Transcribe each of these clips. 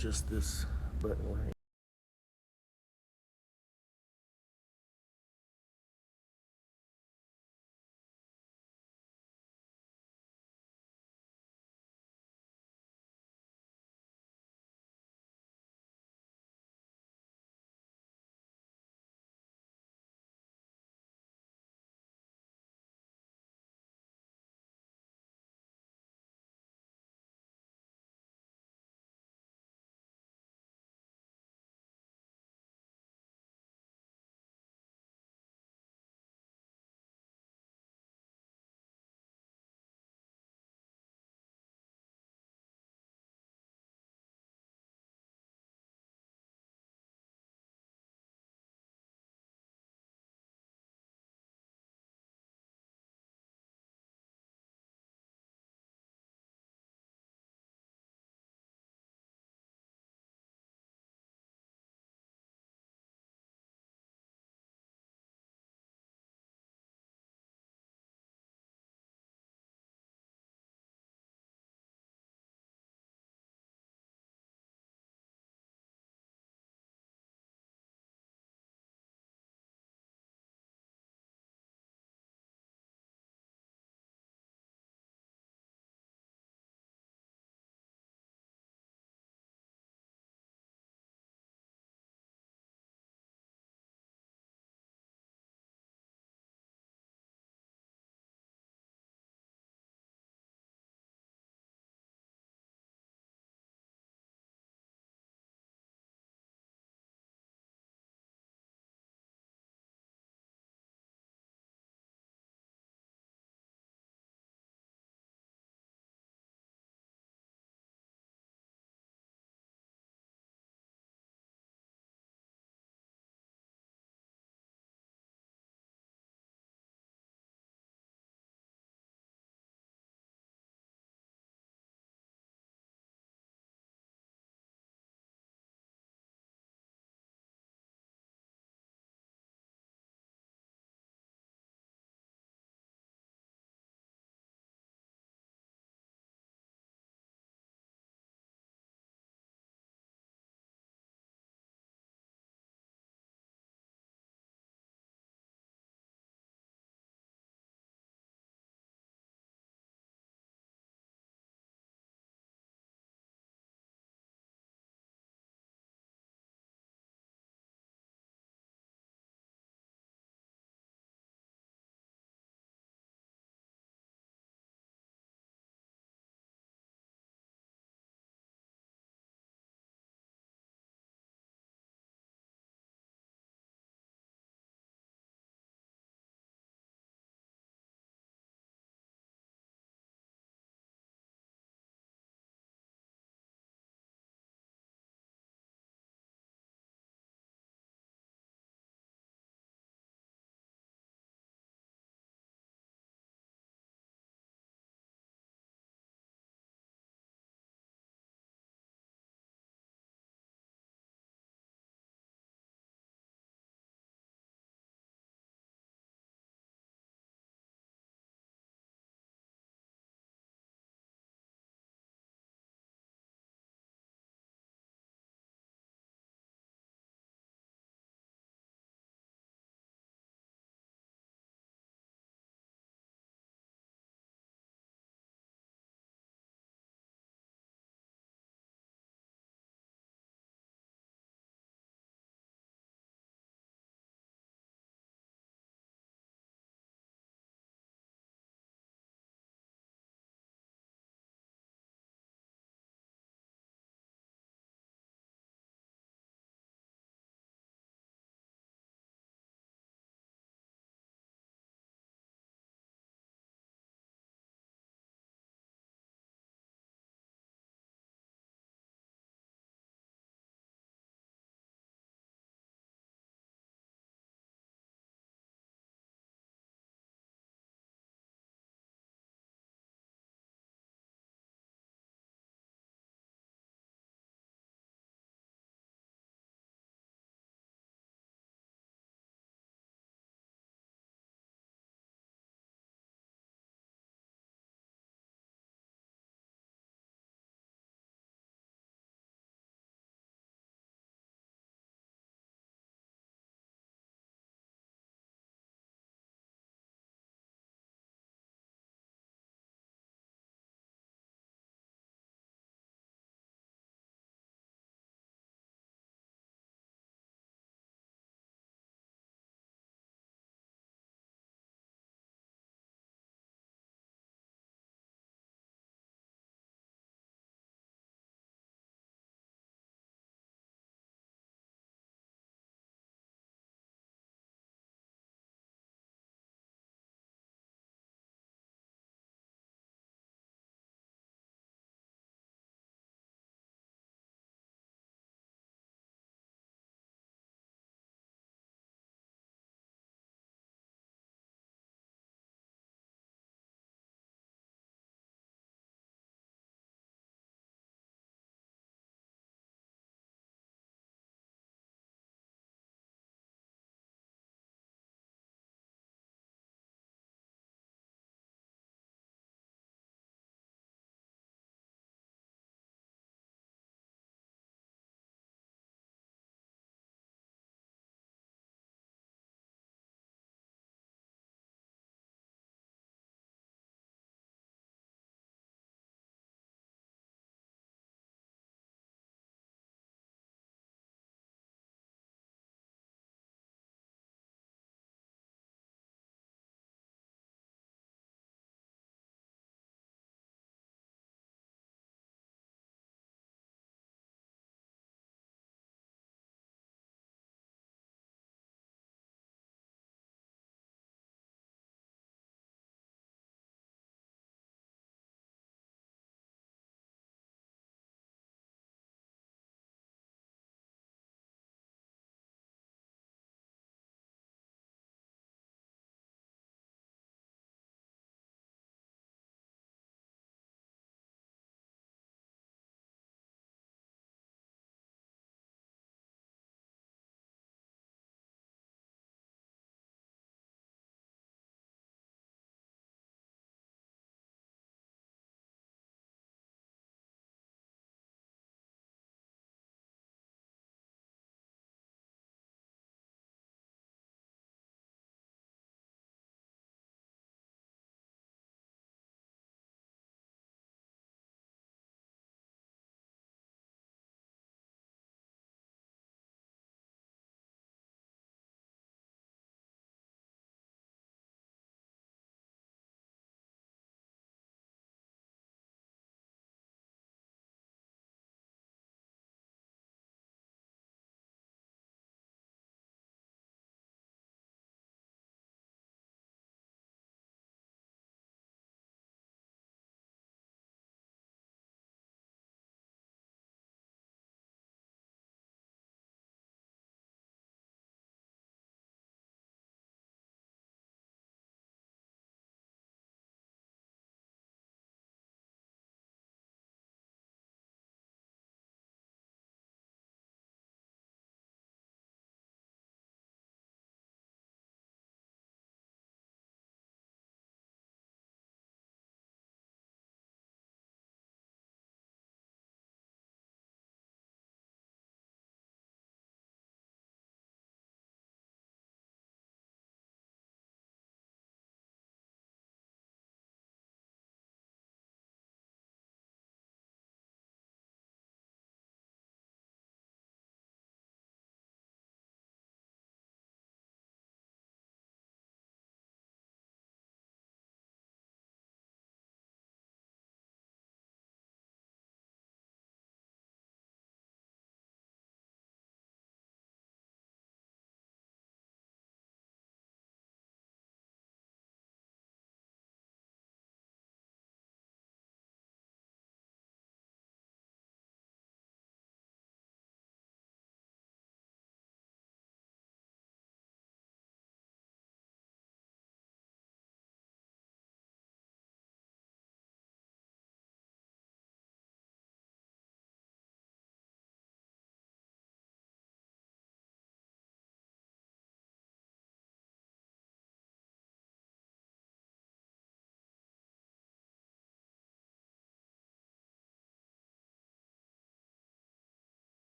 just this button right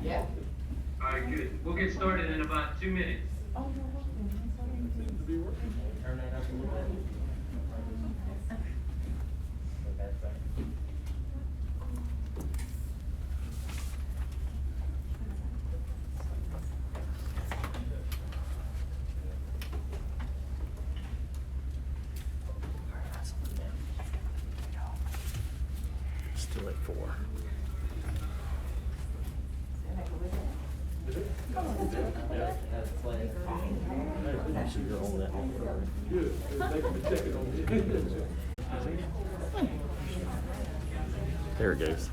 Yeah. All right, good. We'll get started in about 2 minutes. Turn that up a little bit. That's better. Still at 4. Actually, you're on that one. Good. They can be checking on you. There it goes.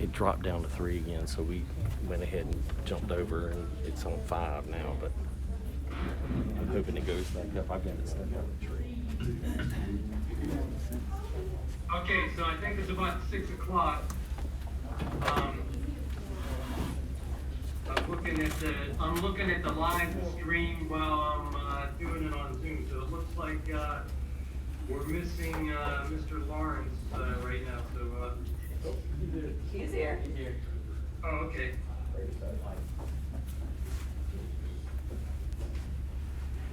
It dropped down to 3 again, so we went ahead and jumped over, and it's on 5 now, but I'm hoping it goes back up. I've got it stuck on the tree. Okay, so I think it's about 6 o'clock. I'm looking at the live stream while I'm doing it on Zoom. So it looks like we're missing Mr. Lawrence right now. So He's here. oh, okay.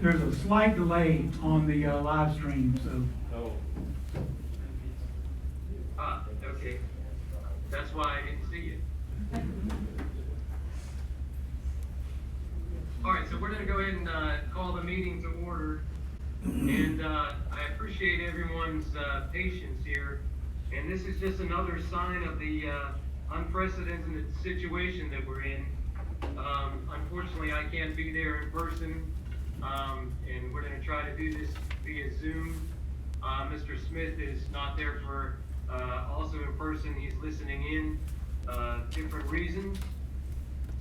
There's a slight delay on the live stream, so. Oh. Okay. That's why I didn't see it. All right, so we're going to go ahead and call the meeting to order. And I appreciate everyone's patience here. And this is just another sign of the unprecedented situation that we're in. Unfortunately, I can't be there in person. And we're going to try to do this via Zoom. Mr. Smith is not there for also in person. He's listening in, different reasons.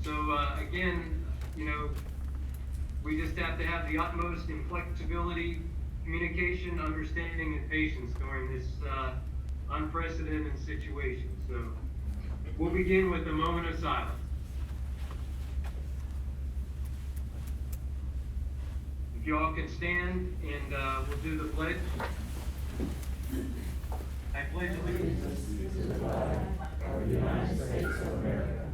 So again, you know, we just have to have the utmost inflexibility, communication, understanding, and patience during this unprecedented situation. So we'll begin with a moment of silence. If you all can stand, and we'll do the pledge. I pledge allegiance to the flag of the United States of America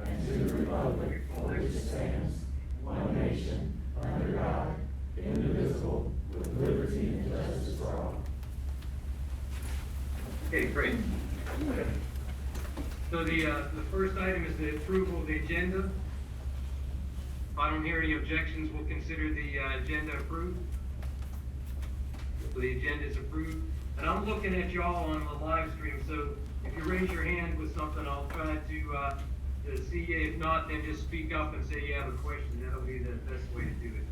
and to the republic for which it stands, one nation, under God, indivisible, with liberty and justice for all. Okay, great. So the first item is the approval of the agenda. If I don't hear any objections, we'll consider the agenda approved. So the agenda is approved. And I'm looking at y'all on the live stream, so if you raise your hand with something, I'll try to see you. If not, then just speak up and say you have a question. That'll be the best way to do it.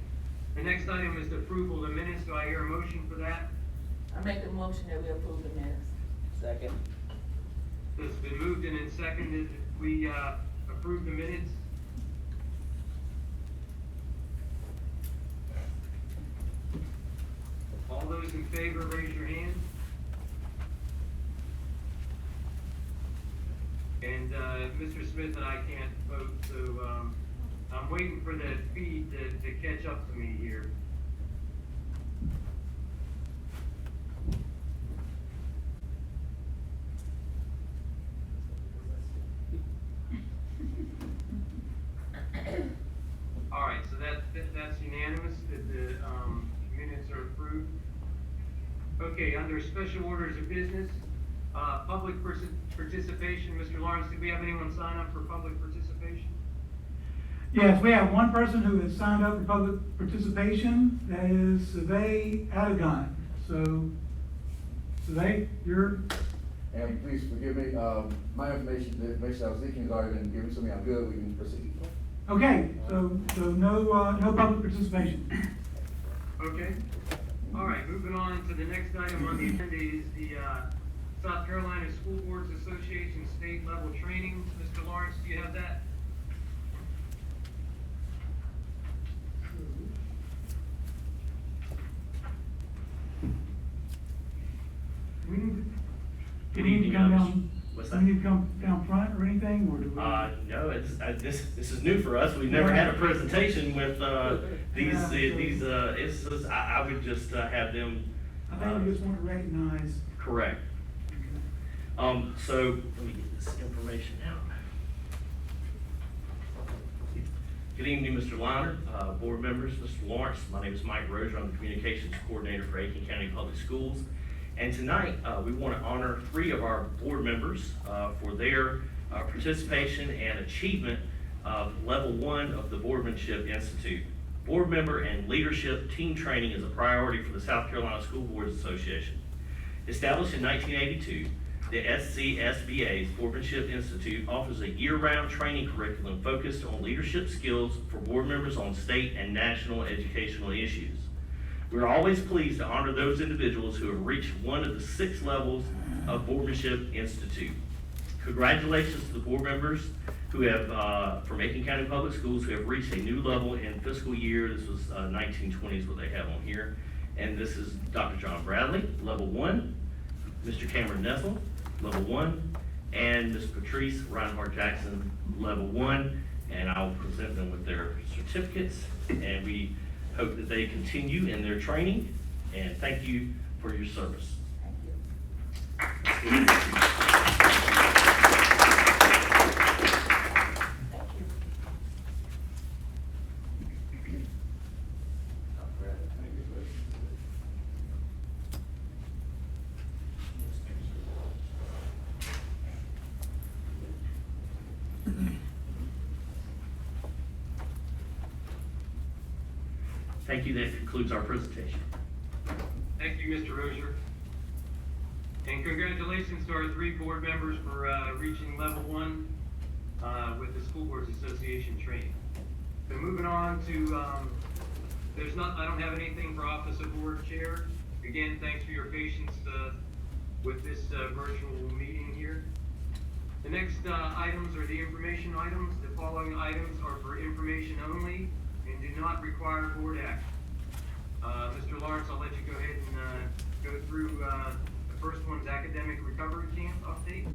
The next item is the approval of the minutes. Do I hear a motion for that? I make the motion that we approve the minutes. Second. So it's been moved and then seconded. We approve the minutes. All those in favor, raise your hand. And Mr. Smith and I can't vote, so I'm waiting for the feed to catch up to me here. All right, so that's unanimous that the minutes are approved. Okay, under special orders of business, public participation. Mr. Lawrence, did we have anyone sign up for public participation? Yes, we have one person who has signed up for public participation. That is Survey Adagon. So, Survey, you're. And please forgive me, my the information I was thinking has already been given to me. I'm good. We can proceed. Okay, so no public participation. Okay. All right, moving on to the next item on the agenda is the South Carolina School Boards Association state level trainings. Mr. Lawrence, do you have that? Good Do we need to evening, come Mr. down- What's Do that? we need to come down front or anything, or do we? No, this is new for us. We've never had a presentation with, these instances. I would just, have them. I think we just want to recognize. Correct. So, let me get this information out. Good evening, Mr. Liner, board members, Mr. Lawrence. My name is Mike Rozier. I'm the Communications Coordinator for Aiken County Public Schools. And tonight, we want to honor 3 of our board members for their participation and achievement of Level 1 of the Boardmanship Institute. Board member and leadership team training is a priority for the South Carolina School Boards Association. Established in 1982, the SCSBA's Boardmanship Institute offers a year-round training curriculum focused on leadership skills for board members on state and national educational issues. We're always pleased to honor those individuals who have reached one of the 6 levels of Boardmanship Institute. Congratulations to the board members who have, from Aiken County Public Schools, who have reached a new level in fiscal year. This was 1920 is what they have on here. And this is Dr. John Bradley, Level 1, Mr. Cameron Nessel, Level 1, and Ms. Patrice Reinhardt Jackson, Level 1. And I'll present them with their certificates, and we hope that they continue in their training, and thank you for your service. Thank you. That concludes our presentation. Thank you, Mr. Rozier. And congratulations to our 3 board members for reaching Level 1 with the School Boards Association training. So moving on to, I don't have anything for Office of Board Chair. Again, thanks for your patience with this virtual meeting here. The next items are the information items. The following items are for information only and do not require board action. Mr. Lawrence, I'll let you go ahead and go through the first one's academic recovery camp update.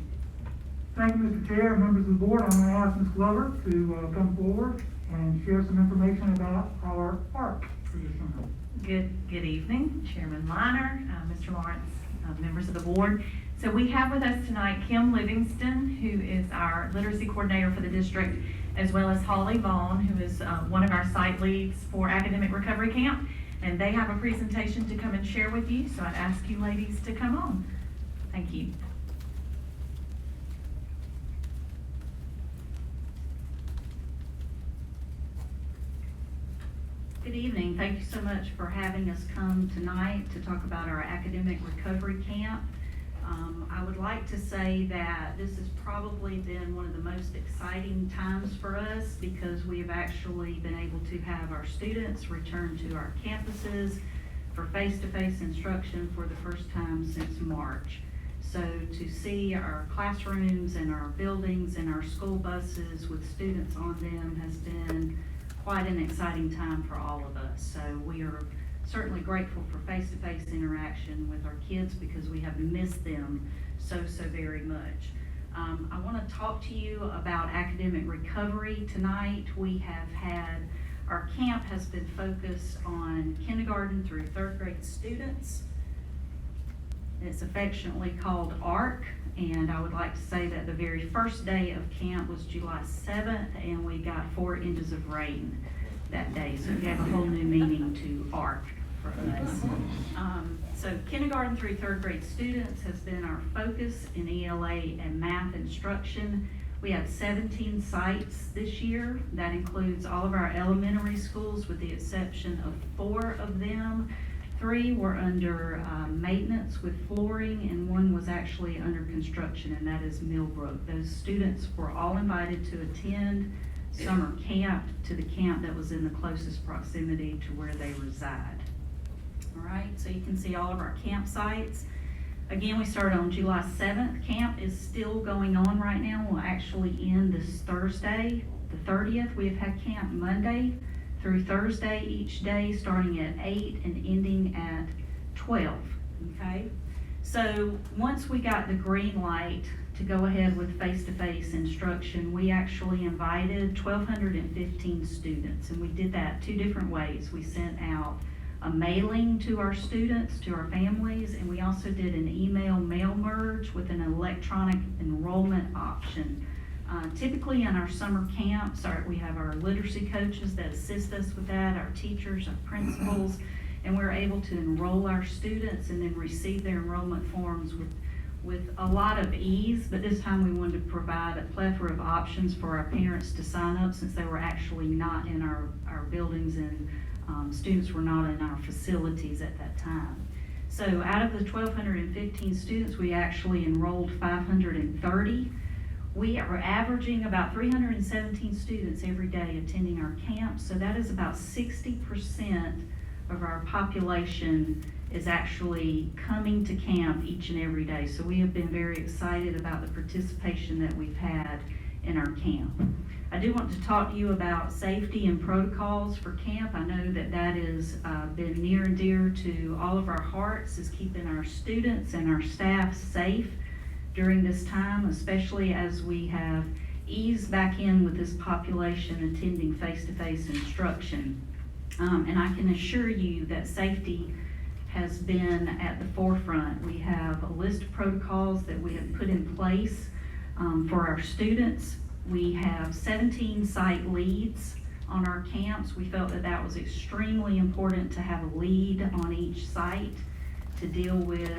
Thank you, Mr. Chair, members of the board. I'm going to ask Ms. Glover to come forward and share some information about our ARC for this summer. Good evening, Chairman Liner, Mr. Lawrence, members of the board. So we have with us tonight Kim Livingston, who is our literacy coordinator for the district, as well as Holly Vaughn, who is one of our site leads for Academic Recovery Camp. And they have a presentation to come and share with you, so I'd ask you ladies to come on. Thank you. Good evening. Thank you so much for having us come tonight to talk about our academic recovery camp. I would like to say that this has probably been one of the most exciting times for us because we have actually been able to have our students return to our campuses for face-to-face instruction for the first time since March. So to see our classrooms and our buildings and our school buses with students on them has been quite an exciting time for all of us. So we are certainly grateful for face-to-face interaction with our kids because we have missed them so very much. I want to talk to you about academic recovery tonight. We have had, our camp has been focused on kindergarten through 3rd grade students. It's affectionately called ARC, and I would like to say that the very first day of camp was July 7th, and we got 4 inches of rain that day, so we have a whole new meaning to ARC for us. So kindergarten through 3rd grade students has been our focus in ELA and math instruction. We have 17 sites this year. That includes all of our elementary schools with the exception of 4 of them. 3 were under maintenance with flooring, and 1 was actually under construction, and that is Millbrook. Those students were all invited to attend summer camp to the camp that was in the closest proximity to where they reside. All right, so you can see all of our campsites. Again, we started on July 7th. Camp is still going on right now. We'll actually end this Thursday, the 30th. We have had camp Monday through Thursday each day, starting at 8 and ending at 12, okay? So once we got the green light to go ahead with face-to-face instruction, we actually invited 1,215 students, and we did that two different ways. We sent out a mailing to our students, to our families, and we also did an email mail merge with an electronic enrollment option. Typically in our summer camps, we have our literacy coaches that assist us with that, our teachers, our principals, and we're able to enroll our students and then receive their enrollment forms with a lot of ease. But this time we wanted to provide a plethora of options for our parents to sign up, since they were actually not in our buildings, and students were not in our facilities at that time. So out of the 1,215 students, we actually enrolled 530. We are averaging about 317 students every day attending our camp, so that is about 60% of our population is actually coming to camp each and every day. So we have been very excited about the participation that we've had in our camp. I do want to talk to you about safety and protocols for camp. I know that that has been near and dear to all of our hearts, is keeping our students and our staff safe during this time, especially as we have eased back in with this population attending face-to-face instruction. And I can assure you that safety has been at the forefront. We have a list of protocols that we have put in place for our students. We have 17 site leads on our camps. We felt that that was extremely important to have a lead on each site to deal with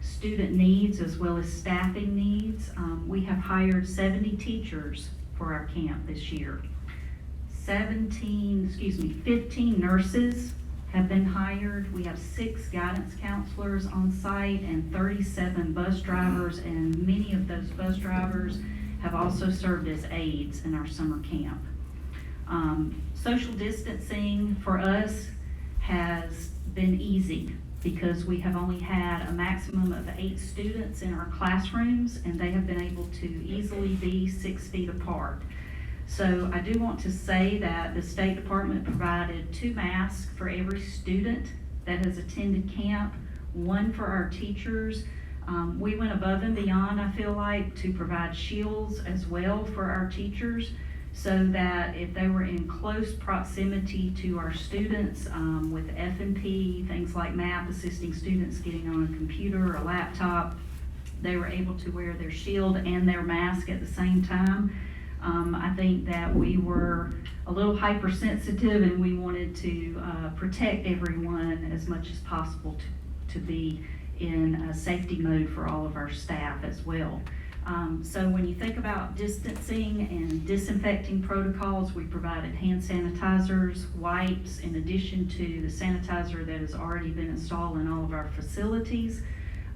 student needs as well as staffing needs. We have hired 70 teachers for our camp this year. 15 nurses have been hired. We have 6 guidance counselors on site and 37 bus drivers, and many of those bus drivers have also served as aides in our summer camp. Social distancing for us has been easy because we have only had a maximum of 8 students in our classrooms, and they have been able to easily be 6 feet apart. So I do want to say that the State Department provided 2 masks for every student that has attended camp, 1 for our teachers. We went above and beyond, I feel like, to provide shields as well for our teachers, so that if they were in close proximity to our students with F&P, things like MAP, assisting students getting on a computer or a laptop, they were able to wear their shield and their mask at the same time. I think that we were a little hypersensitive, and we wanted to protect everyone as much as possible to be in a safety mode for all of our staff as well. So when you think about distancing and disinfecting protocols, we provided hand sanitizers, wipes, in addition to the sanitizer that has already been installed in all of our facilities.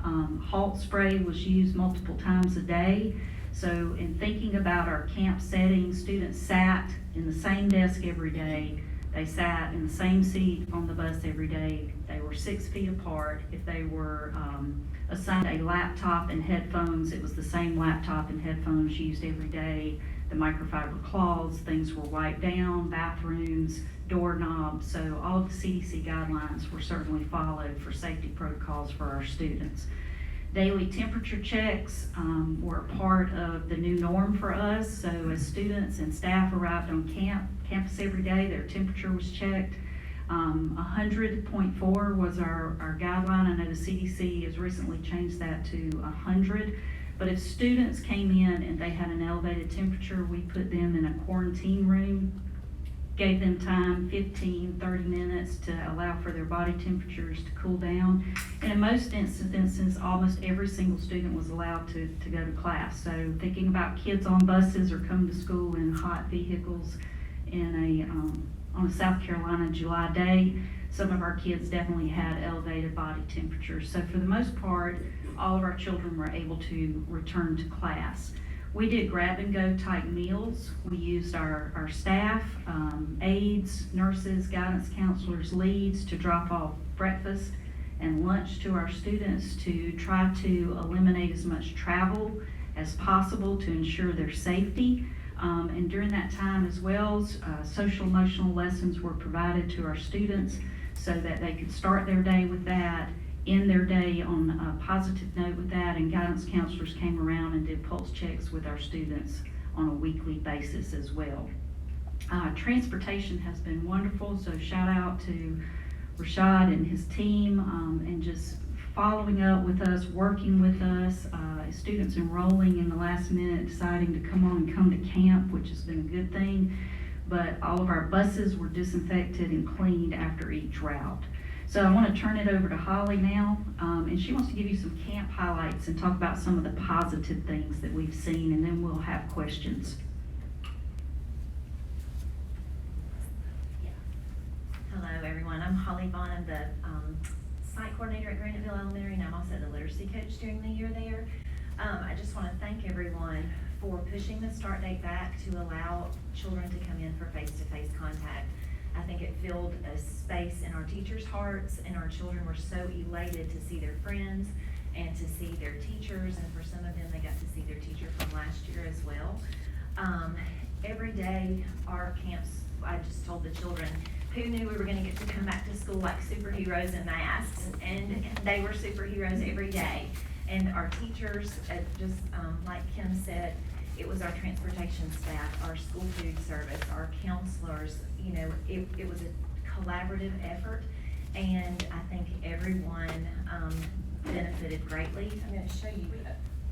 Halt spray was used multiple times a day. So in thinking about our camp setting, students sat in the same desk every day. They sat in the same seat on the bus every day. They were 6 feet apart. If they were assigned a laptop and headphones, it was the same laptop and headphones used every day. The microfiber cloths, things were wiped down, bathrooms, doorknobs. So all of the CDC guidelines were certainly followed for safety protocols for our students. Daily temperature checks were a part of the new norm for us. So as students and staff arrived on campus every day, their temperature was checked. 100.4 was our guideline. I know the CDC has recently changed that to 100. But if students came in and they had an elevated temperature, we put them in a quarantine room, gave them time, 15, 30 minutes, to allow for their body temperatures to cool down. And in most instances, almost every single student was allowed to go to class. So thinking about kids on buses or coming to school in hot vehicles on a South Carolina July day, some of our kids definitely had elevated body temperatures. So for the most part, all of our children were able to return to class. We did grab-and-go type meals. We used our staff, aides, nurses, guidance counselors, leads to drop off breakfast and lunch to our students to try to eliminate as much travel as possible to ensure their safety. And during that time as well, social emotional lessons were provided to our students so that they could start their day with that, end their day on a positive note with that, and guidance counselors came around and did pulse checks with our students on a weekly basis as well. Transportation has been wonderful, so shout out to Rashad and his team, and just following up with us, working with us, students enrolling in the last minute, deciding to come on and come to camp, which has been a good thing. But all of our buses were disinfected and cleaned after each route. So I want to turn it over to Holly now, and she wants to give you some camp highlights and talk about some of the positive things that we've seen, and then we'll have questions. Hello, everyone. I'm Holly Vaughn. I'm the site coordinator at Graniteville Elementary, and I'm also the literacy coach during the year there. I just want to thank everyone for pushing the start date back to allow children to come in for face-to-face contact. I think it filled a space in our teachers' hearts, and our children were so elated to see their friends and to see their teachers, and for some of them, they got to see their teacher from last year as well. Every day, our camps, I just told the children, who knew we were gonna get to come back to school like superheroes in masks, and they were superheroes every day. And our teachers, just like Kim said, it was our transportation staff, our school food service, our counselors, you know, it was a collaborative effort, and I think everyone benefited greatly. I'm gonna show you,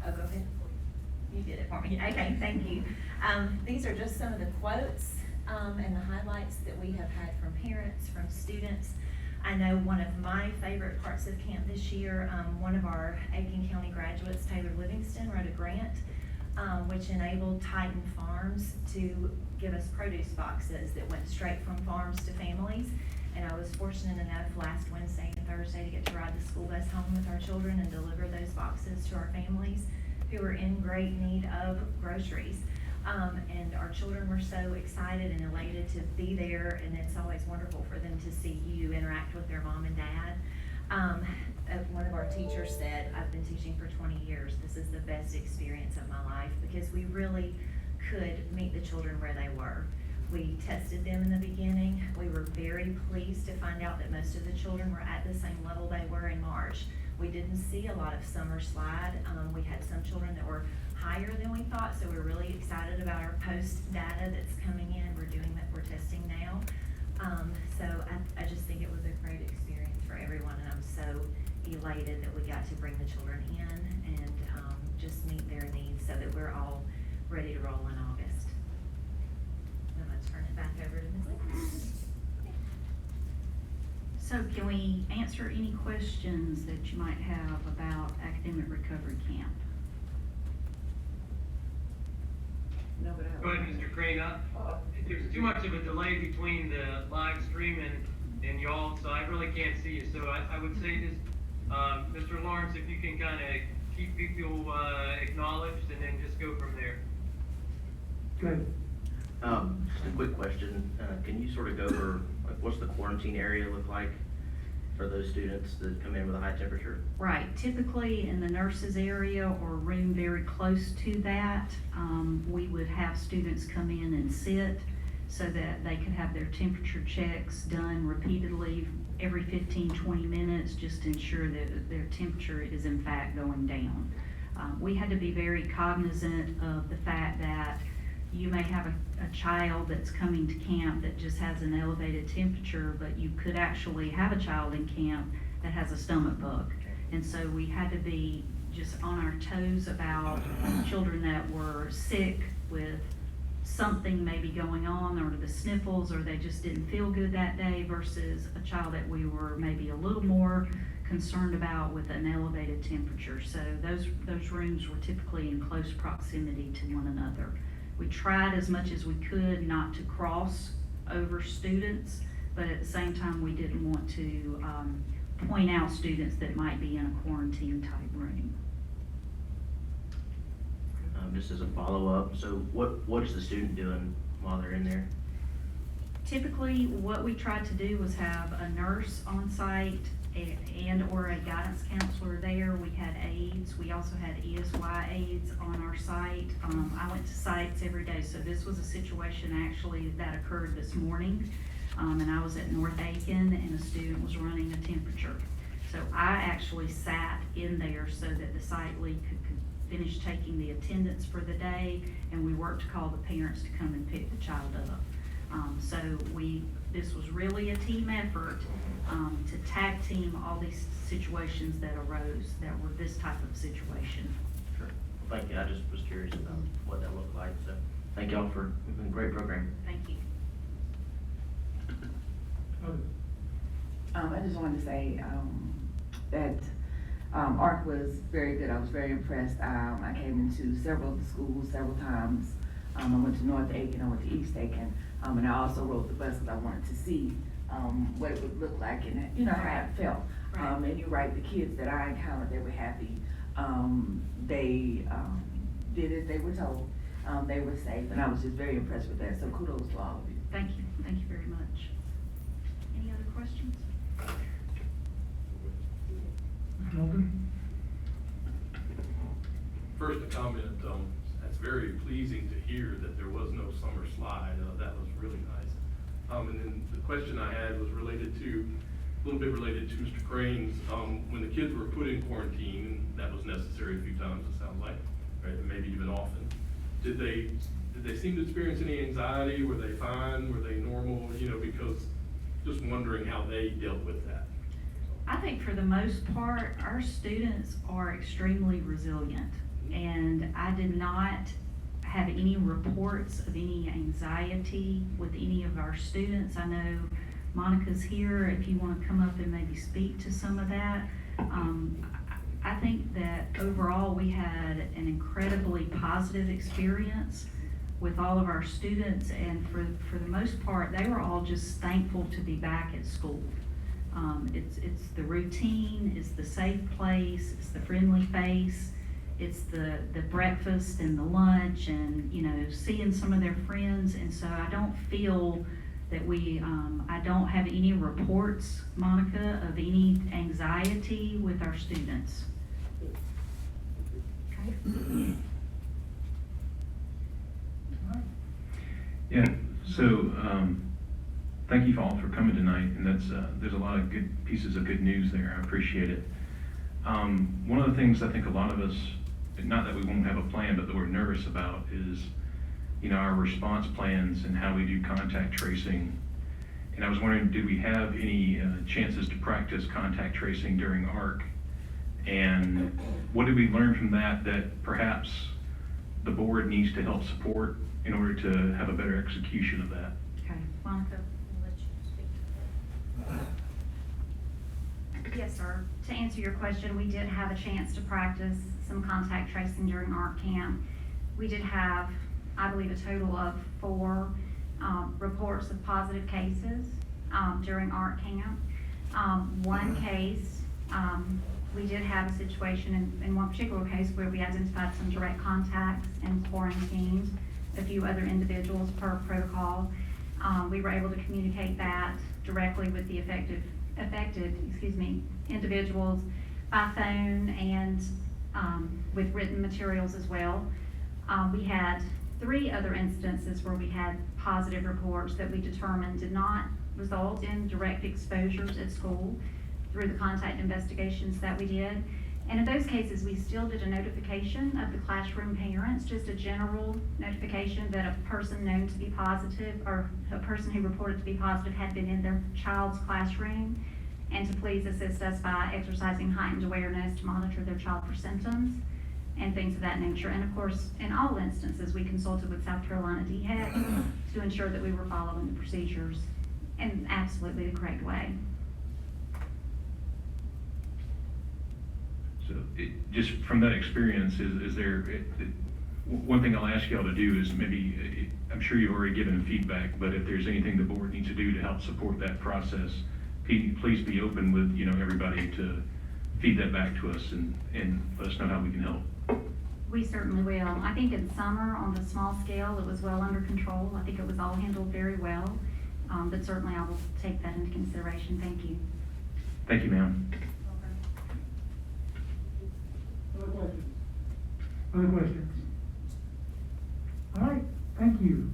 oh, go ahead. You did it for me. Okay, thank you. These are just some of the quotes and the highlights that we have had from parents, from students. I know one of my favorite parts of camp this year, one of our Aiken County graduates, Taylor Livingston, wrote a grant which enabled Titan Farms to give us produce boxes that went straight from farms to families. And I was fortunate enough last Wednesday and Thursday to get to ride the school bus home with our children and deliver those boxes to our families who were in great need of groceries. And our children were so excited and elated to be there, and it's always wonderful for them to see you interact with their mom and dad. One of our teachers said, I've been teaching for 20 years, this is the best experience of my life, because we really could meet the children where they were. We tested them in the beginning. We were very pleased to find out that most of the children were at the same level they were in March. We didn't see a lot of summer slide. We had some children that were higher than we thought, so we're really excited about our post data that's coming in. We're testing now. So I just think it was a great experience for everyone, and I'm so elated that we got to bring the children in and just meet their needs so that we're all ready to roll in August. I'm gonna turn it back over to Ms. Lee. So can we answer any questions that you might have about Academic Recovery Camp? No, but I. Go ahead, Mr. Crane. There's too much of a delay between the live stream and y'all, so I really can't see you. So I would say this, Mr. Lawrence, if you can kind of keep people acknowledged and then just go from there. Good. Just a quick question. Can you sort of go over, like, what's the quarantine area look like for those students that come in with a high temperature? Right, typically in the nurses area or room very close to that, we would have students come in and sit so that they could have their temperature checks done repeatedly every 15-20 minutes, just to ensure that their temperature is in fact going down. We had to be very cognizant of the fact that you may have a child that's coming to camp that just has an elevated temperature, but you could actually have a child in camp that has a stomach bug. And so we had to be just on our toes about children that were sick with something maybe going on, or the sniffles, or they just didn't feel good that day, versus a child that we were maybe a little more concerned about with an elevated temperature. So those rooms were typically in close proximity to one another. We tried as much as we could not to cross over students, but at the same time, we didn't want to point out students that might be in a quarantine type room. Just as a follow-up, so what is the student doing while they're in there? Typically, what we tried to do was have a nurse on site and or a guidance counselor there. We had aides. We also had ESY aides on our site. I went to sites every day, so this was a situation actually that occurred this morning. And I was at North Aiken, and a student was running a temperature. So I actually sat in there so that the site lead could finish taking the attendance for the day, and we worked to call the parents to come and pick the child up. So this was really a team effort to tag team all these situations that arose that were this type of situation. Sure. Thank you. I just was curious about what that looked like, so thank y'all for a great program. Thank you. I just wanted to say, that, ARC was very good. I was very impressed. I came into several of the schools several times. I went to North Aiken, I went to East Aiken, and I also rode the bus because I wanted to see, what it would look like and, you know, how it felt. Right. And you're right, the kids that I encountered, they were happy. They, did as they were told. They were safe, and I was just very impressed with that. So kudos to all of you. Thank you. Thank you very much. Any other questions? Mr. Holden? First, a comment, that's very pleasing to hear that there was no summer slide. That was really nice. And then the question I had was related to, a little bit related to Mr. Crane's, when the kids were put in quarantine, and that was necessary a few times, it sounds like, right, and maybe even often. Did they seem to experience any anxiety? Were they fine? Were they normal? You know, because just wondering how they dealt with that. I think for the most part, our students are extremely resilient, and I did not have any reports of any anxiety with any of our students. I know Monica's here, if you want to come up and maybe speak to some of that. I think that overall we had an incredibly positive experience with all of our students, and for the most part, they were all just thankful to be back at school. It's the routine, it's the safe place, it's the friendly face, it's the breakfast and the lunch, and, you know, seeing some of their friends. And so I don't feel that I don't have any reports, Monica, of any anxiety with our students. Okay. Yeah, so, thank you all for coming tonight, and there's a lot of good pieces of good news there. I appreciate it. One of the things I think a lot of us, not that we won't have a plan, but that we're nervous about is, you know, our response plans and how we do contact tracing. And I was wondering, did we have any chances to practice contact tracing during ARC? And what did we learn from that perhaps the board needs to help support in order to have a better execution of that? Okay, Monica. I'll let you speak. Yes, sir. To answer your question, we did have a chance to practice some contact tracing during ARC camp. We did have, I believe, a total of 4 reports of positive cases during ARC camp. One case, we did have a situation in one particular case where we identified some direct contacts and quarantined a few other individuals per protocol. We were able to communicate that directly with the affected individuals by phone and with written materials as well. We had 3 other instances where we had positive reports that we determined did not result in direct exposures at school through the contact investigations that we did. And in those cases, we still did a notification of the classroom parents, just a general notification that a person known to be positive, or a person who reported to be positive, had been in their child's classroom, and to please assist us by exercising heightened awareness to monitor their child for symptoms and things of that nature. And of course, in all instances, we consulted with South Carolina DHEC to ensure that we were following the procedures in absolutely the correct way. So just from that experience, is there, one thing I'll ask y'all to do is maybe, I'm sure you've already given feedback, but if there's anything the board needs to do to help support that process, please be open with, you know, everybody to feed that back to us and let us know how we can help. We certainly will. I think in summer, on the small scale, it was well under control. I think it was all handled very well, but certainly I will take that into consideration. Thank you. Thank you, ma'am. Other questions? Other questions? All right, thank you.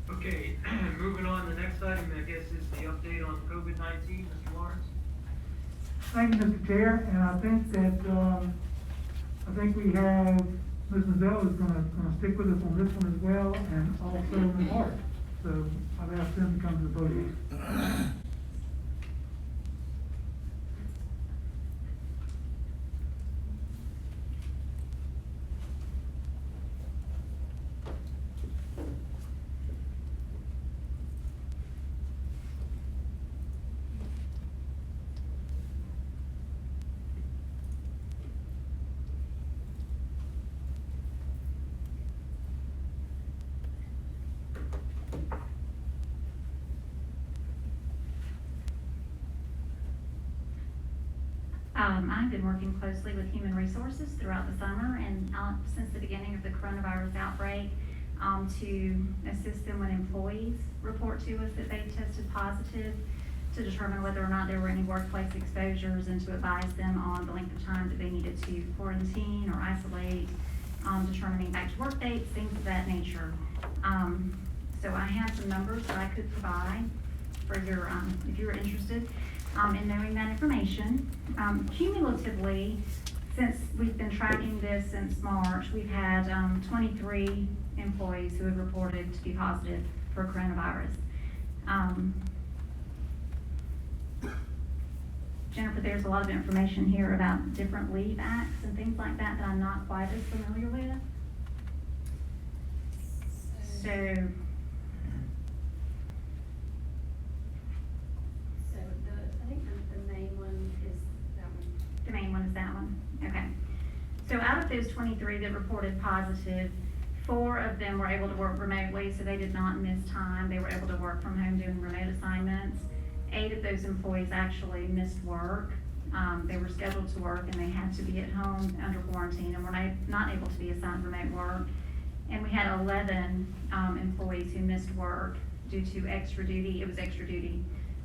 Okay, moving on, the next item, I guess, is the update on COVID-19, Mr. Lawrence. Thank you, Mr. Chair, and I think that, I think we have, Ms. Mazzell is gonna stick with us on this one as well, and also Ms. Hart. So I've asked them to come to the podium. I've been working closely with Human Resources throughout the summer and since the beginning of the coronavirus outbreak to assist them when employees report to us that they've tested positive, to determine whether or not there were any workplace exposures and to advise them on the length of time that they needed to quarantine or isolate, determining back to work dates, things of that nature. So I have some numbers that I could provide for your, if you were interested in knowing that information. Cumulatively, since we've been tracking this since March, we've had 23 employees who have reported to be positive for coronavirus. Jennifer, there's a lot of information here about different leave acts and things like that that I'm not quite as familiar with. So I think the main one is that one. the main one is that one? Okay. So out of those 23 that reported positive, 4 of them were able to work remotely, so they did not miss time. They were able to work from home doing remote assignments. 8 of those employees actually missed work. They were scheduled to work and they had to be at home under quarantine and were not able to be assigned remote work. And we had 11 employees who missed work due to extra duty. It was extra duty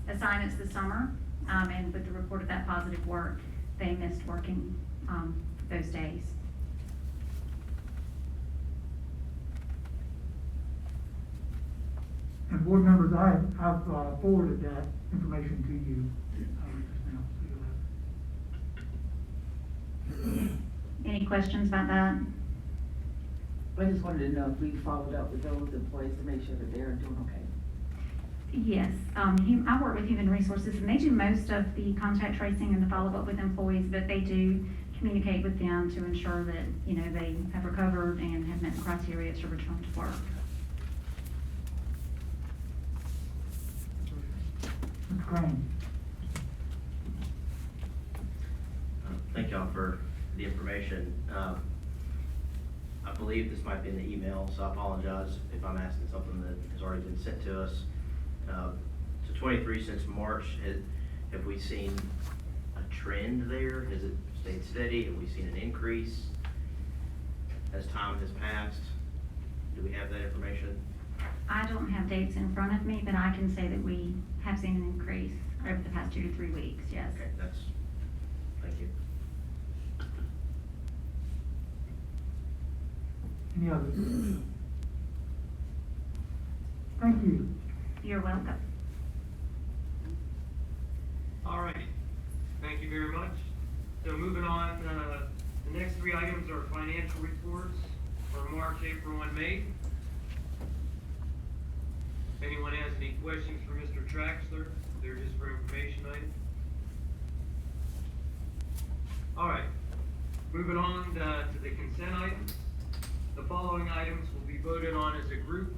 assignments this summer, and with the report of that positive work, they missed working those days. And board members, I've forwarded that information to you just now, so you'll have it. Any questions about that? I just wanted to know if we followed up with those employees to make sure that they're doing okay. Yes, I work with Human Resources and they do most of the contact tracing and the follow-up with employees, but they do communicate with them to ensure that, you know, they have recovered and have met the criteria to return to work. Mr. Crane. Thank y'all for the information. I believe this might be in the email, so I apologize if I'm asking something that has already been sent to us. So 23 since March, have we seen a trend there? Has it stayed steady? Have we seen an increase as time has passed? Do we have that information? I don't have dates in front of me, but I can say that we have seen an increase over the past 2 to 3 weeks, yes. Okay, thank you. Any others? Thank you. You're welcome. All right, thank you very much. So moving on, the next 3 items are financial reports for March, April, and May. If anyone has any questions for Mr. Traxler, they're just for information items. All right, moving on to the consent items. The following items will be voted on as a group.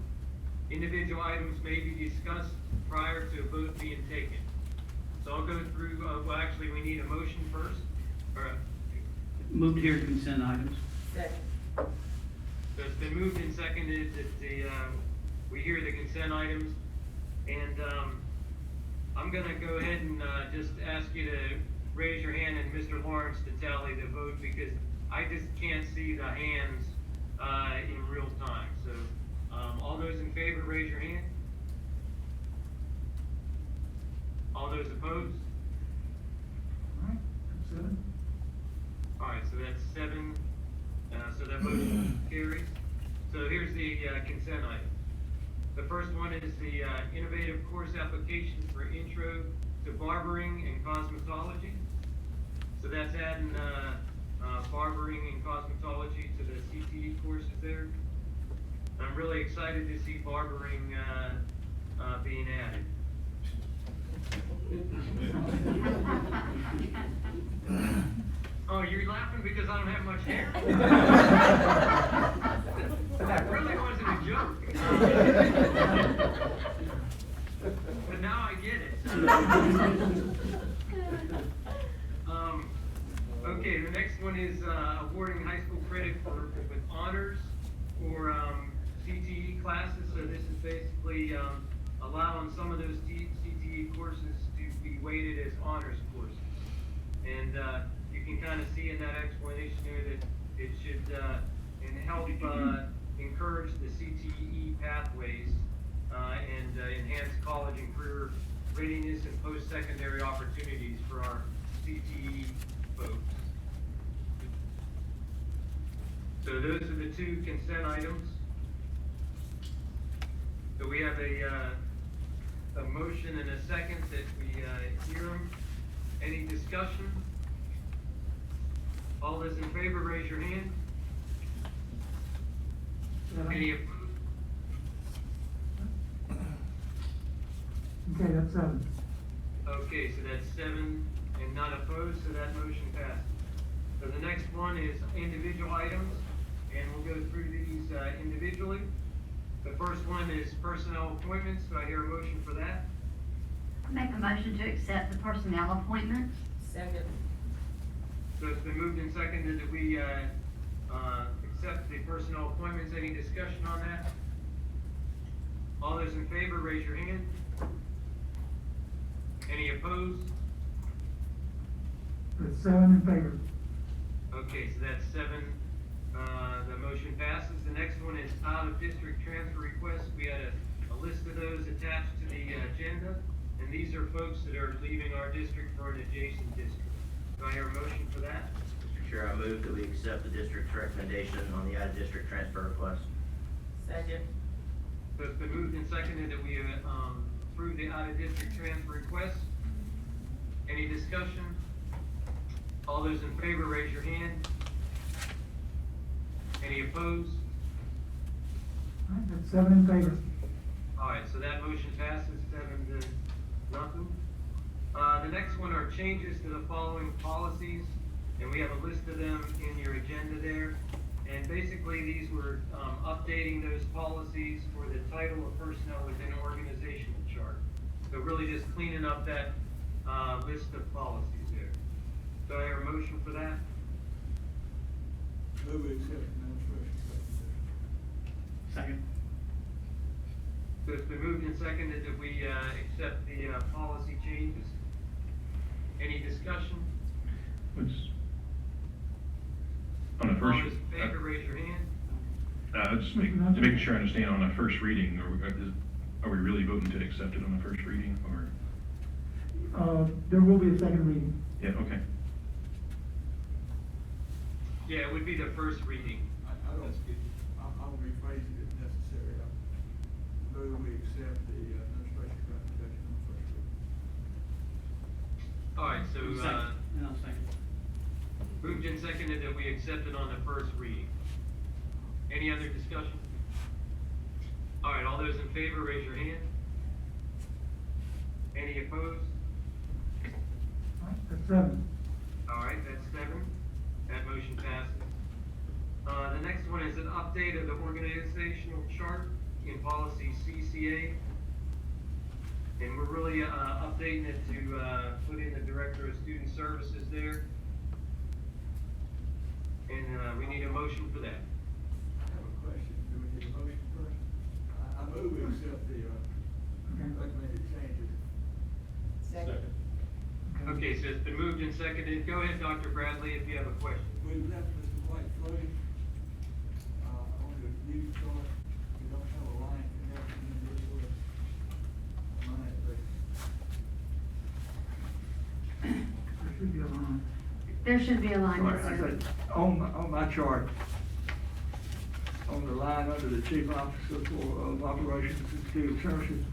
Individual items may be discussed prior to a vote being taken. So I'll go through, well, actually, we need a motion first. Move to hear consent items. Second. So it's been moved and seconded that we hear the consent items. And I'm gonna go ahead and just ask you to raise your hand and Mr. Lawrence to tally the vote because I just can't see the hands in real time. So all those in favor, raise your hand. All those opposed? All right, that's 7. All right, so that's 7, so that motion carries. So here's the consent item. The first one is the innovative course application for intro to barbering and cosmetology. So that's adding, barbering and cosmetology to the CTE courses there. I'm really excited to see barbering, being added. Oh, you're laughing because I don't have much hair? That really wasn't a joke. But now I get it. Okay, the next one is awarding high school credit with honors for CTE classes. So this is basically allowing some of those CTE courses to be weighted as honors courses. And you can kind of see in that explanation there that it should help encourage the CTE pathways and enhance college and career readiness and post-secondary opportunities for our CTE folks. So those are the two consent items. So we have a motion and a second that we hear them. Any discussion? All those in favor, raise your hand. Any opposed? Okay, that's 7. Okay, so that's 7 and none opposed, so that motion passes. So the next one is individual items, and we'll go through these individually. The first one is personnel appointments. Do I hear a motion for that? Make a motion to accept the personnel appointments. Second. So it's been moved and seconded that we accept the personnel appointments. Any discussion on that? All those in favor, raise your hand. Any opposed? That's 7 in favor. Okay, so that's 7. The motion passes. The next one is out-of-district transfer requests. We had a list of those attached to the agenda, and these are folks that are leaving our district for an adjacent district. Do I hear a motion for that? Mr. Chair, I move that we accept the district's recommendation on the out-of-district transfer request. Second. So it's been moved and seconded that we approve the out-of-district transfer request. Any discussion? All those in favor, raise your hand. Any opposed? All right, that's 7 in favor. All right, so that motion passes 7-0. The next one are changes to the following policies, and we have a list of them in your agenda there. And basically, these were updating those policies for the title of personnel within an organizational chart. So really just cleaning up that list of policies there. Do I hear a motion for that? Move we accept administration recommendation. Second. So it's been moved and seconded that we accept the policy changes. Any discussion? What's, on the All first, those in favor, raise your hand. just making sure I understand on the first reading, are we really voting to accept it on the first reading, or? There will be a second reading. Yeah, okay. Yeah, it would be the first reading. I'll rephrase it if necessary. I move we accept the administration recommendation on the first reading. All right, so, Second. And I'll second. moved and seconded that we accept it on the first reading. Any other discussion? All right, all those in favor, raise your hand. Any opposed? All right, that's 7. All right, that's 7. That motion passes. The next one is an update of the organizational chart in policy CCA. And we're really updating it to put in the Director of Student Services there. And we need a motion for that. I have a question. Do we need a motion first? I move we accept the recommended changes. Second. Okay, so it's been moved and seconded. Go ahead, Dr. Bradley, if you have a question. We left Mr. White floating, on the new chart. We don't have a line connection in this with mine, but There should be a line. There should be a line, Sorry, yes, I sir. said, on my chart, on the line under the Chief Officer of Operations and Student Services,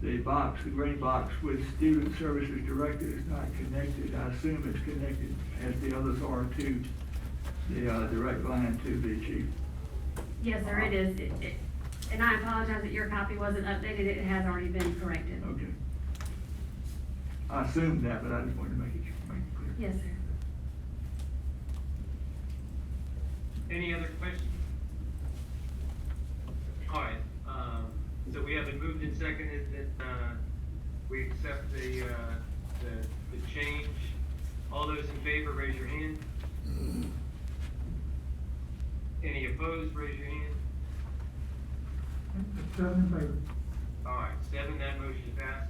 the box, the green box with Student Services Director is not connected. I assume it's connected, as the others are, to the direct line to the chief. Yes, sir, it is. And I apologize that your copy wasn't updated. It has already been corrected. Okay. I assumed that, but I just wanted to make it clear. Yes, sir. Any other questions? All right, so we have it moved and seconded that, we accept the change. All those in favor, raise your hand. Any opposed, raise your hand. Seven in favor. All right, 7, that motion passes.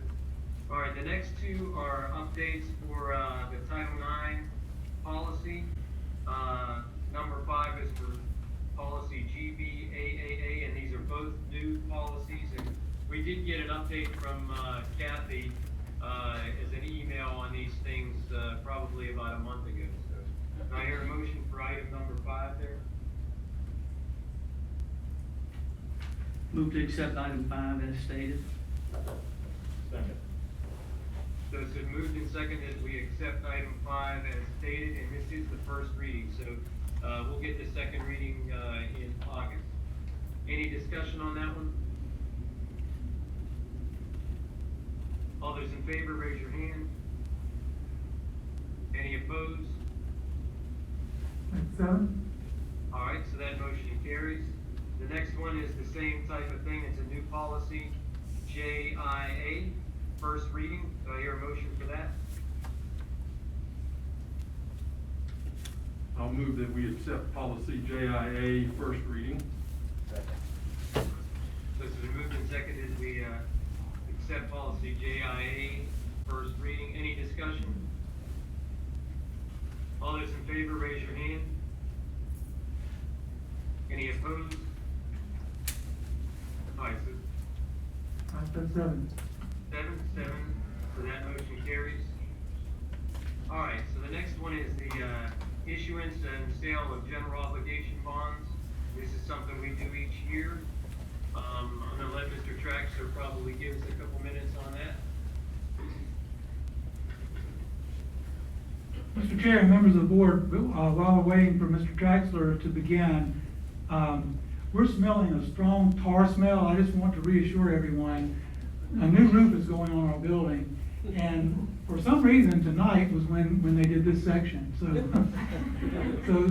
All right, the next two are updates for, the Title IX policy. Number 5 is for policy GBAAA, and these are both new policies. And we did get an update from Kathy as an email on these things probably about a month ago. So, can I hear a motion for item number 5 there? Move to accept item 5 as stated. Second. So it's been moved and seconded, we accept item 5 as stated, and this is the first reading, so we'll get the second reading in August. Any discussion on that one? All those in favor, raise your hand. Any opposed? That's 7. All right, so that motion carries. The next one is the same type of thing, it's a new policy, JIA, first reading. Do I hear a motion for that? I'll move that we accept policy JIA first reading. So it's been moved and seconded, we accept policy JIA, first reading. Any discussion? All those in favor, raise your hand. Any opposed? All right, so That's 7. 7, so that motion carries. All right, so the next one is the issuance and sale of general obligation bonds. This is something we do each year. I'm gonna let Mr. Traxler probably give us a couple minutes on that. Mr. Chair and members of the board, while we're waiting for Mr. Traxler to begin, we're smelling a strong tar smell. I just want to reassure everyone, a new roof is going on our building, and for some reason tonight was when they did this section. So,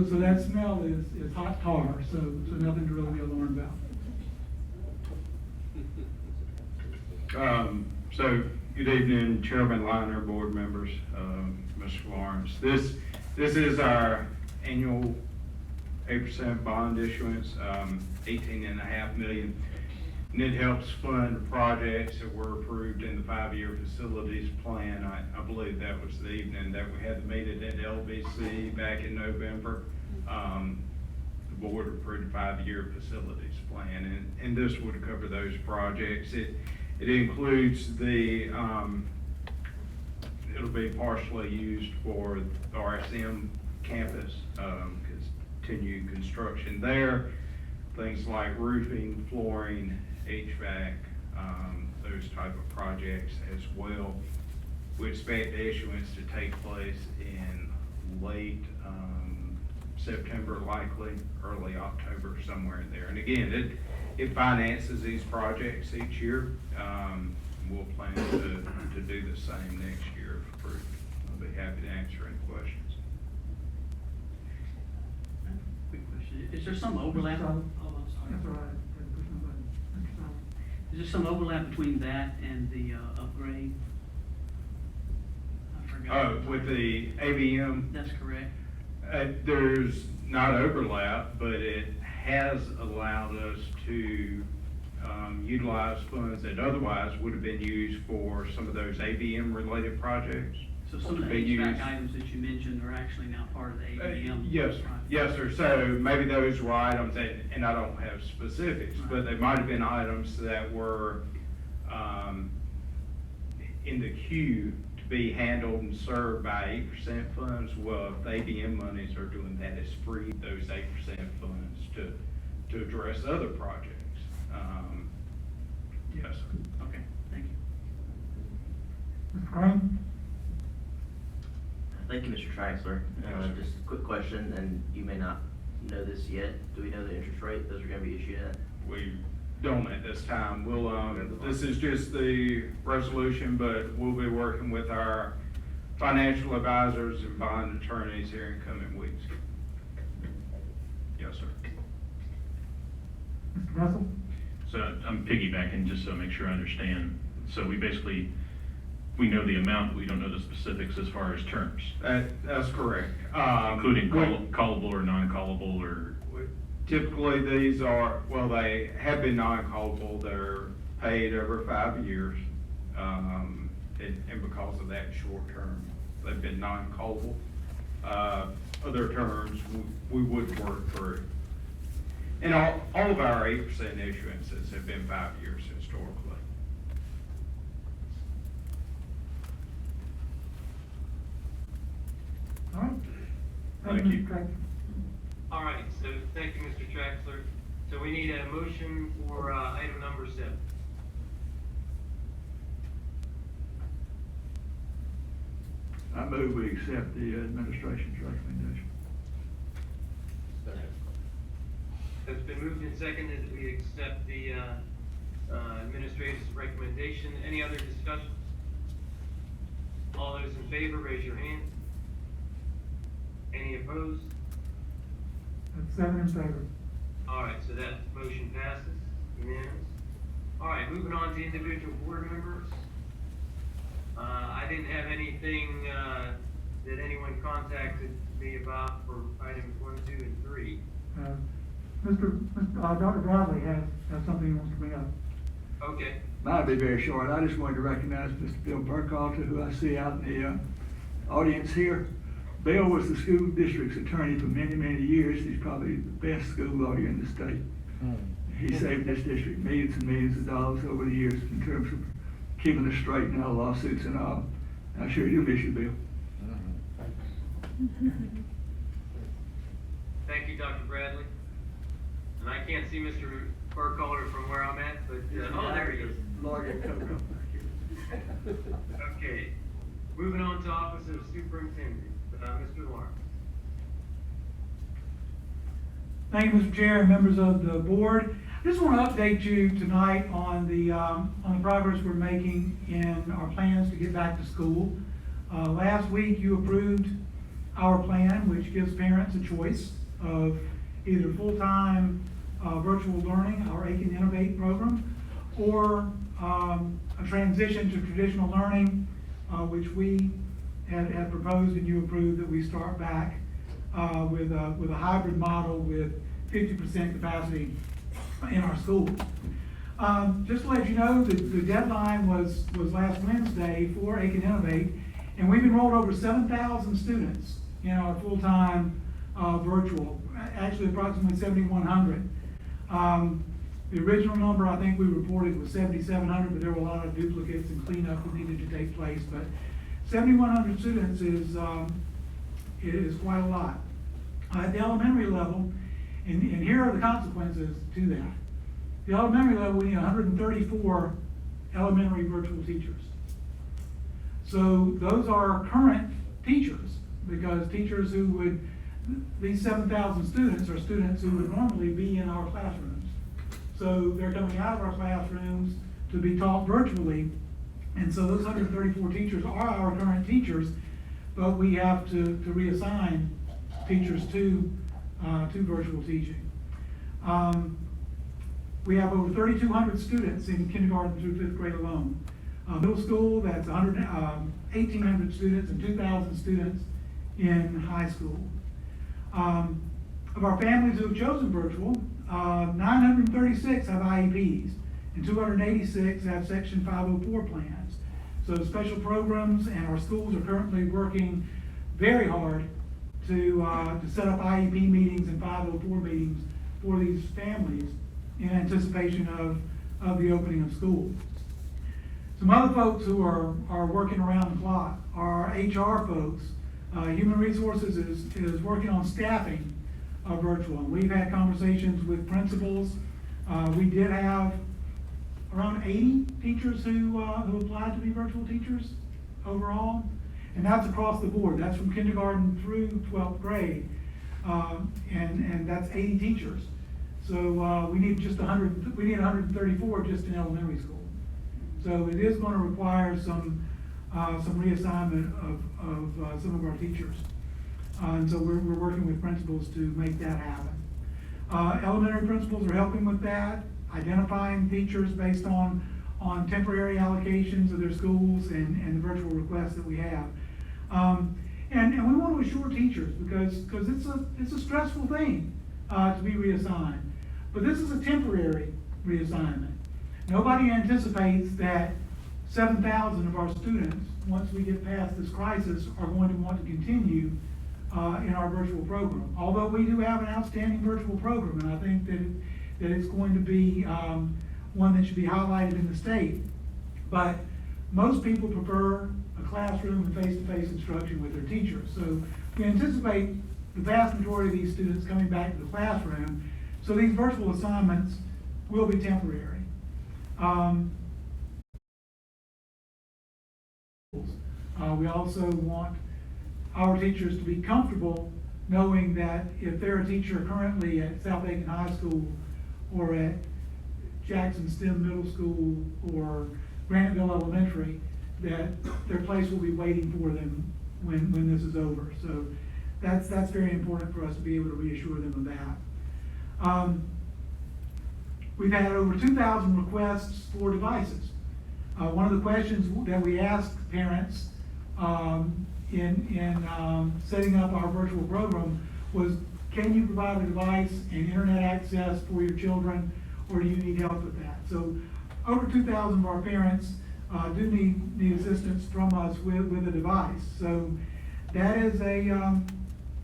so that smell is hot tar. So nothing to really be alarmed about. So good evening, Chairman Liner, board members, Mr. Lawrence. This is our annual 8% bond issuance, 18.5 million. And it helps fund projects that were approved in the 5-year facilities plan. I believe that was the evening that we had the meeting at LBC back in November. The board approved a 5-year facilities plan, and this would cover those projects. It includes the, it'll be partially used for the RSM campus, continued construction there. Things like roofing, flooring, HVAC, those type of projects as well. We expect the issuance to take place in late September, likely early October, somewhere in there. And again, it finances these projects each year. We'll plan to do the same next year if approved. I'll be happy to answer any questions. Quick question. Is there some overlap? Oh, I'm sorry. That's all right. Push my button. Mr. Solomon. Is there some overlap between that and the upgrade? I forgot. With the ABM? That's correct. There's not overlap, but it has allowed us to utilize funds that otherwise would have been used for some of those ABM related projects. So some of the HVAC items that you mentioned are actually now part of the ABM? Yes, sir. Yes, sir. So maybe those were items that, and I don't have specifics, Right. but they might have been items that were in the queue to be handled and served by 8% funds. Well, if the ABM monies are doing that, it's free those 8% funds to address other projects. Yes, sir. Okay, thank you. Mr. Crane? Thank you, Mr. Traxler. Just a quick question, and you may not know this yet. Do we know the interest rate those are gonna be issued at? We don't at this time. We'll, this is just the resolution, but we'll be working with our financial advisors and bond attorneys here in coming weeks. Yes, sir. Mr. Russell? So I'm piggybacking just so I make sure I understand. So we basically, we know the amount, but we don't know the specifics as far as terms. That's correct. Including callable or non-callable or? Typically, these are, well, they have been non-callable. They're paid over 5 years. And because of that short term, they've been non-callable. Other terms, we would work through. And all of our 8% issuances have been 5 years historically. All right. Thank you. Mr. Traxler. All right, so thank you, Mr. Traxler. So we need a motion for item number 7. I move we accept the administration's recommendation. It's been moved and seconded that we accept the administrator's recommendation. Any other discussion? All those in favor, raise your hand. Any opposed? That's 7 in favor. All right, so that motion passes, unanimous. All right, moving on to individual board members. I didn't have anything that anyone contacted me about for items 1, 2, and 3. Dr. Bradley has something he wants to bring up. Okay. Mine'll be very short. I just wanted to recognize Mr. Bill Burkhalter, who I see out in the audience here. Bill was the school district's attorney for many, many years. He's probably the best school lawyer in the state. He saved this district millions and millions of dollars over the years in terms of keeping us straight in our lawsuits and all. I'm sure you'll miss you, Bill. Thank you, Dr. Bradley. And I can't see Mr. Burkhalter from where I'm at, but, oh, there he is. Lawyer Coco. Okay, moving on to Office of Superintendent, Mr. Lawrence. Thank you, Mr. Chair and members of the board. I just want to update you tonight on the progress we're making in our plans to get back to school. Last week, you approved our plan, which gives parents a choice of either full-time virtual learning, our Aiken Innovate program, or a transition to traditional learning, which we had proposed and you approved that we start back with a hybrid model with 50% capacity in our schools. Just to let you know, the deadline was last Wednesday for Aiken Innovate, and we've enrolled over 7,000 students in our full-time virtual, actually approximately 7,100. The original number I think we reported was 7,700, but there were a lot of duplicates and cleanup that needed to take place. But 7,100 students is quite a lot. At the elementary level, and here are the consequences to that. The elementary level, we need 134 elementary virtual teachers. So those are current teachers, because teachers who would, these 7,000 students are students who would normally be in our classrooms. So they're coming out of our classrooms to be taught virtually. And so those 134 teachers are our current teachers, but we have to reassign teachers to virtual teaching. We have over 3,200 students in kindergarten through 5th grade alone. Middle school, that's 1,800 students and 2,000 students in high school. Of our families who have chosen virtual, 936 have IEPs and 286 have Section 504 plans. So special programs and our schools are currently working very hard to set up IEP meetings and 504 meetings for these families in anticipation of the opening of schools. Some other folks who are working around the clock are HR folks. Human Resources is working on staffing virtual. And we've had conversations with principals. We did have around 80 teachers who applied to be virtual teachers. overall, and that's across the board. That's from kindergarten through 12th grade, and that's 80 teachers. So we need just 100. We need 134 just in elementary school. So it is going to require some reassignment of some of our teachers, and so we're working with principals to make that happen. Elementary principals are helping with that, identifying teachers based on temporary allocations of their schools and the virtual requests that we have. And we want to assure teachers because it's a stressful thing to be reassigned. But this is a temporary reassignment. Nobody anticipates that 7,000 of our students, once we get past this crisis, are going to want to continue in our virtual program. Although we do have an outstanding virtual program, and I think that it's going to be one that should be highlighted in the state. But most people prefer a classroom and face-to-face instruction with their teachers. So we anticipate the vast majority of these students coming back to the classroom. So these virtual assignments will be temporary. We also want our teachers to be comfortable knowing that if they're a teacher currently at South Aiken High School or at Jackson STEM Middle School or Graniteville Elementary, that their place will be waiting for them when this is over. So that's very important for us to be able to reassure them of that. We've had over 2,000 requests for devices. One of the questions that we asked parents in setting up our virtual program was, can you provide a device and internet access for your children, or do you need help with that? So over 2,000 of our parents do need assistance from us with a device. So that is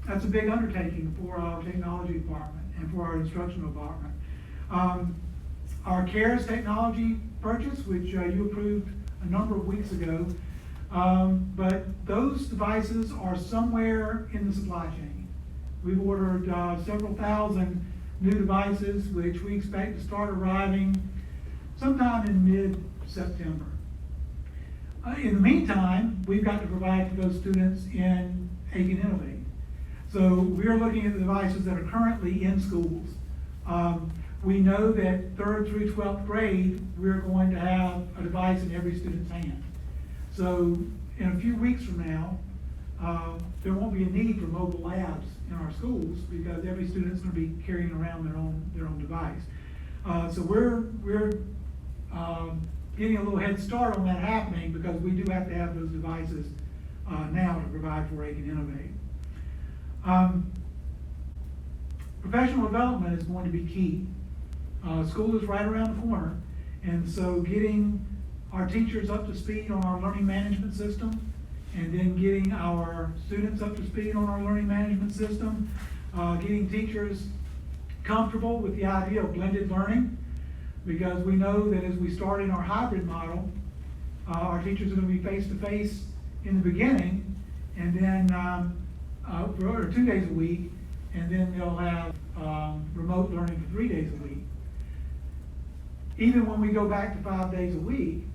that's a big undertaking for our technology department and for our instructional department. Our CARES technology purchase, which you approved a number of weeks ago, but those devices are somewhere in the supply chain. We've ordered several thousand new devices, which we expect to start arriving sometime in mid-September. In the meantime, we've got to provide for those students in Aiken Innovate. So we're looking at the devices that are currently in schools. We know that 3rd through 12th grade, we're going to have a device in every student's hand. So in a few weeks from now, there won't be a need for mobile labs in our schools because every student's going to be carrying around their own device. So we're getting a little head start on that happening because we do have to have those devices now to provide for Aiken Innovate. Professional development is going to be key. School is right around the corner, and so getting our teachers up to speed on our learning management system, and then getting our students up to speed on our learning management system, getting teachers comfortable with the idea of blended learning, because we know that as we start in our hybrid model, our teachers are going to be face-to-face in the beginning, and then for 2 days a week, and then they'll have remote learning for 3 days a week. Even when we go back to 5 days a week,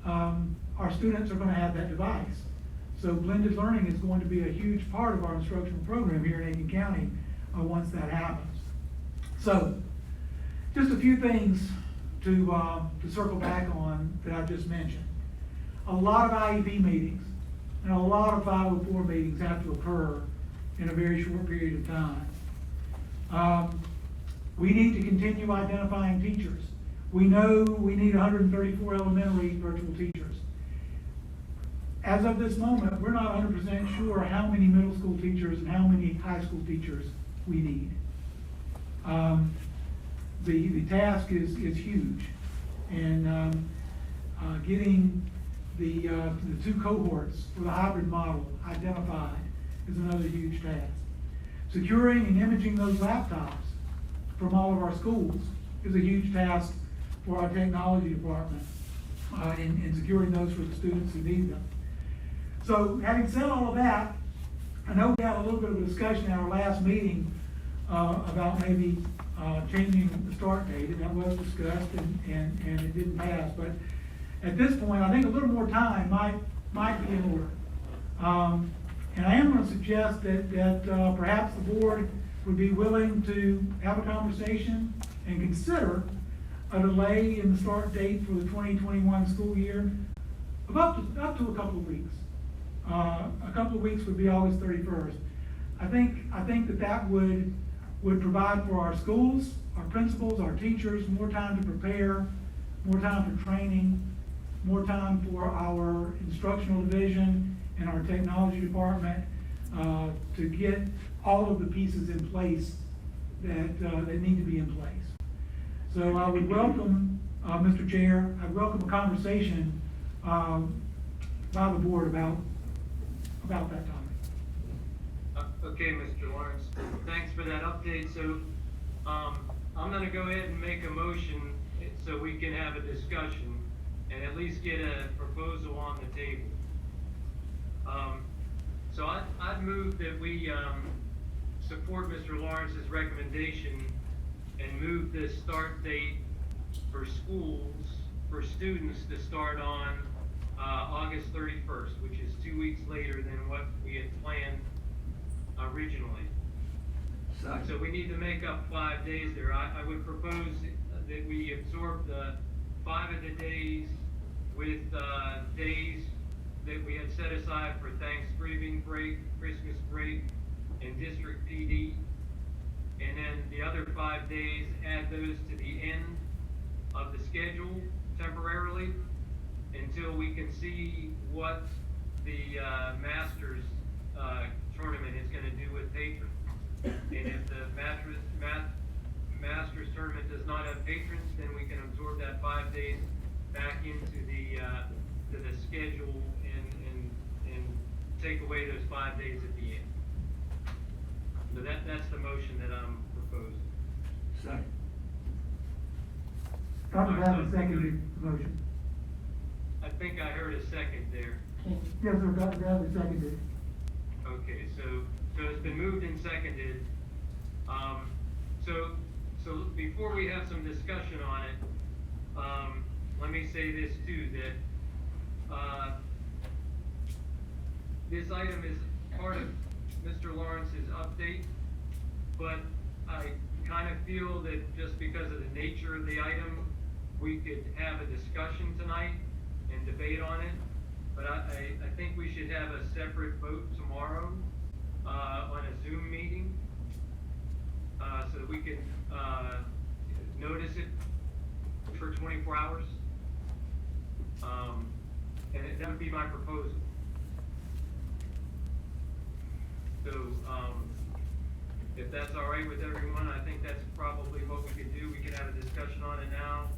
our students are going to have that device. So blended learning is going to be a huge part of our instructional program here in Aiken County once that happens. So just a few things to circle back on that I've just mentioned. A lot of IEP meetings and a lot of 504 meetings have to occur in a very short period of time. We need to continue identifying teachers. We know we need 134 elementary virtual teachers. As of this moment, we're not 100% sure how many middle school teachers and how many high school teachers we need. The task is huge, and getting the 2 cohorts for the hybrid model identified is another huge task. Securing and imaging those laptops from all of our schools is a huge task for our technology department, in securing those for the students who need them. So having said all of that, I know we had a little bit of a discussion at our last meeting about maybe changing the start date, and that was discussed, and it didn't pass. But at this point, I think a little more time might be in order. And I am gonna suggest that perhaps the board would be willing to have a conversation and consider a delay in the start date for the 2021 school year of up to a couple of weeks. A couple of weeks would be August 31st. I think that would provide for our schools, our principals, our teachers, more time to prepare, more time for training, more time for our instructional division and our technology department to get all of the pieces in place that need to be in place. So I would welcome, Mr. Chair, I'd welcome a conversation by the board about that topic. Okay, Mr. Lawrence, thanks for that update. So, I'm gonna go ahead and make a motion so we can have a discussion and at least get a proposal on the table. So I'd move that we, support Mr. Lawrence's recommendation and move the start date for schools, for students to start on, August 31st, which is 2 weeks later than what we had planned originally. So we need to make up 5 days there. I would propose that we absorb the 5 of the days with, days that we had set aside for Thanksgiving break, Christmas break, and district PD. And then the other 5 days, add those to the end of the schedule temporarily until we can see what the, Masters, tournament is gonna do with patrons. And if the Masters tournament does not have patrons, then we can absorb that 5 days back into the, to the schedule and take away those 5 days at the end. So that's the motion that I'm proposing. Second. Dr. Bradley seconded the motion. I think I heard a second there. Yes, sir, Dr. Bradley seconded. Okay, so it's been moved and seconded. So before we have some discussion on it, let me say this too, that, this item is part of Mr. Lawrence's update, but I kind of feel that just because of the nature of the item, we could have a discussion tonight and debate on it. But I think we should have a separate vote tomorrow, on a Zoom meeting, so that we can, notice it for 24 hours. And that would be my proposal. So, if that's all right with everyone, I think that's probably what we could do. We could have a discussion on it now,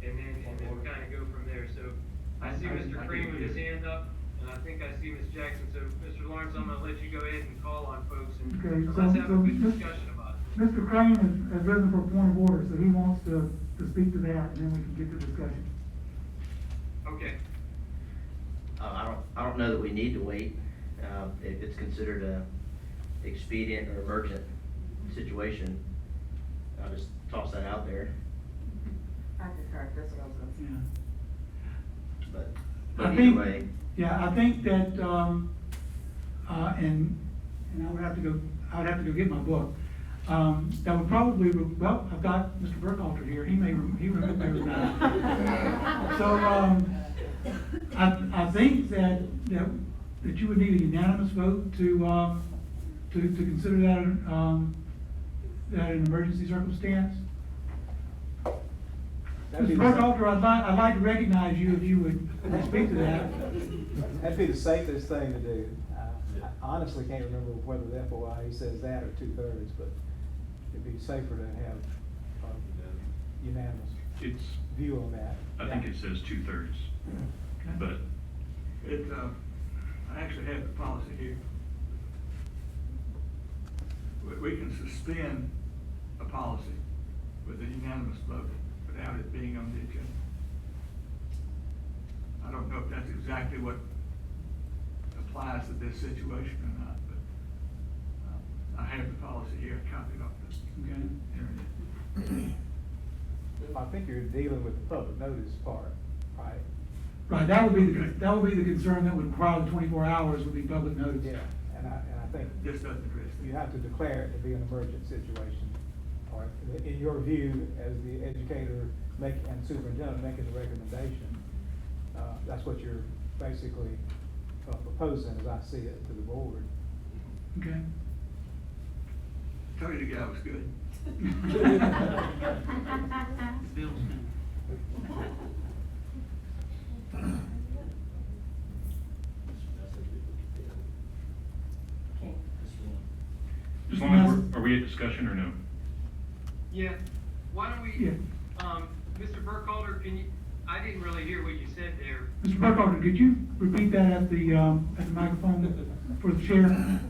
and then kind of go from there. So, I see Mr. Crane with his hand up, and I think I see Ms. Jackson. So, Mr. Lawrence, I'm gonna let you go ahead and call on folks, and Okay, let's have a good discussion about it. Mr. Crane has risen for a point of order, so he wants to speak to that, and then we can get to discussion. Okay. I don't know that we need to wait, if it's considered a expedient or emergent situation. I'll just toss that out there, I concur, that's what I was gonna say. but I either think, way. yeah, I think that, and I would have to go get my book. That would probably, well, I've got Mr. Burkhalter here, he remembers that. So, I think that you would need a unanimous vote to consider that, that an emergency circumstance. Mr. Burkhalter, I'd like to recognize you if you would speak to that. That'd be the safest thing to do. I honestly can't remember whether the FOIA says that or 2/3, but it'd be safer to have unanimous view on that. I think it says 2/3, but. I actually have the policy here. We can suspend a policy with a unanimous vote without it being on the agenda. I don't know if that's exactly what applies to this situation or not, but I have the policy here, copied off the internet. I think you're dealing with the public notice part, right? Right, that would be the concern that would require the 24 hours would be public notice. Yeah, and I think. This doesn't address You have to declare it to be an emergent situation. Or in your view, as the educator and superintendent making the recommendation, that's what you're basically proposing, as I see it, to the board. Okay. Tell you the guy was good. Bill's coming. As long as are we at discussion or no? Yeah, why don't we, Yeah. Mr. Burkhalter, I didn't really hear what you said there. Mr. Burkhalter, could you repeat that at the microphone for the chair?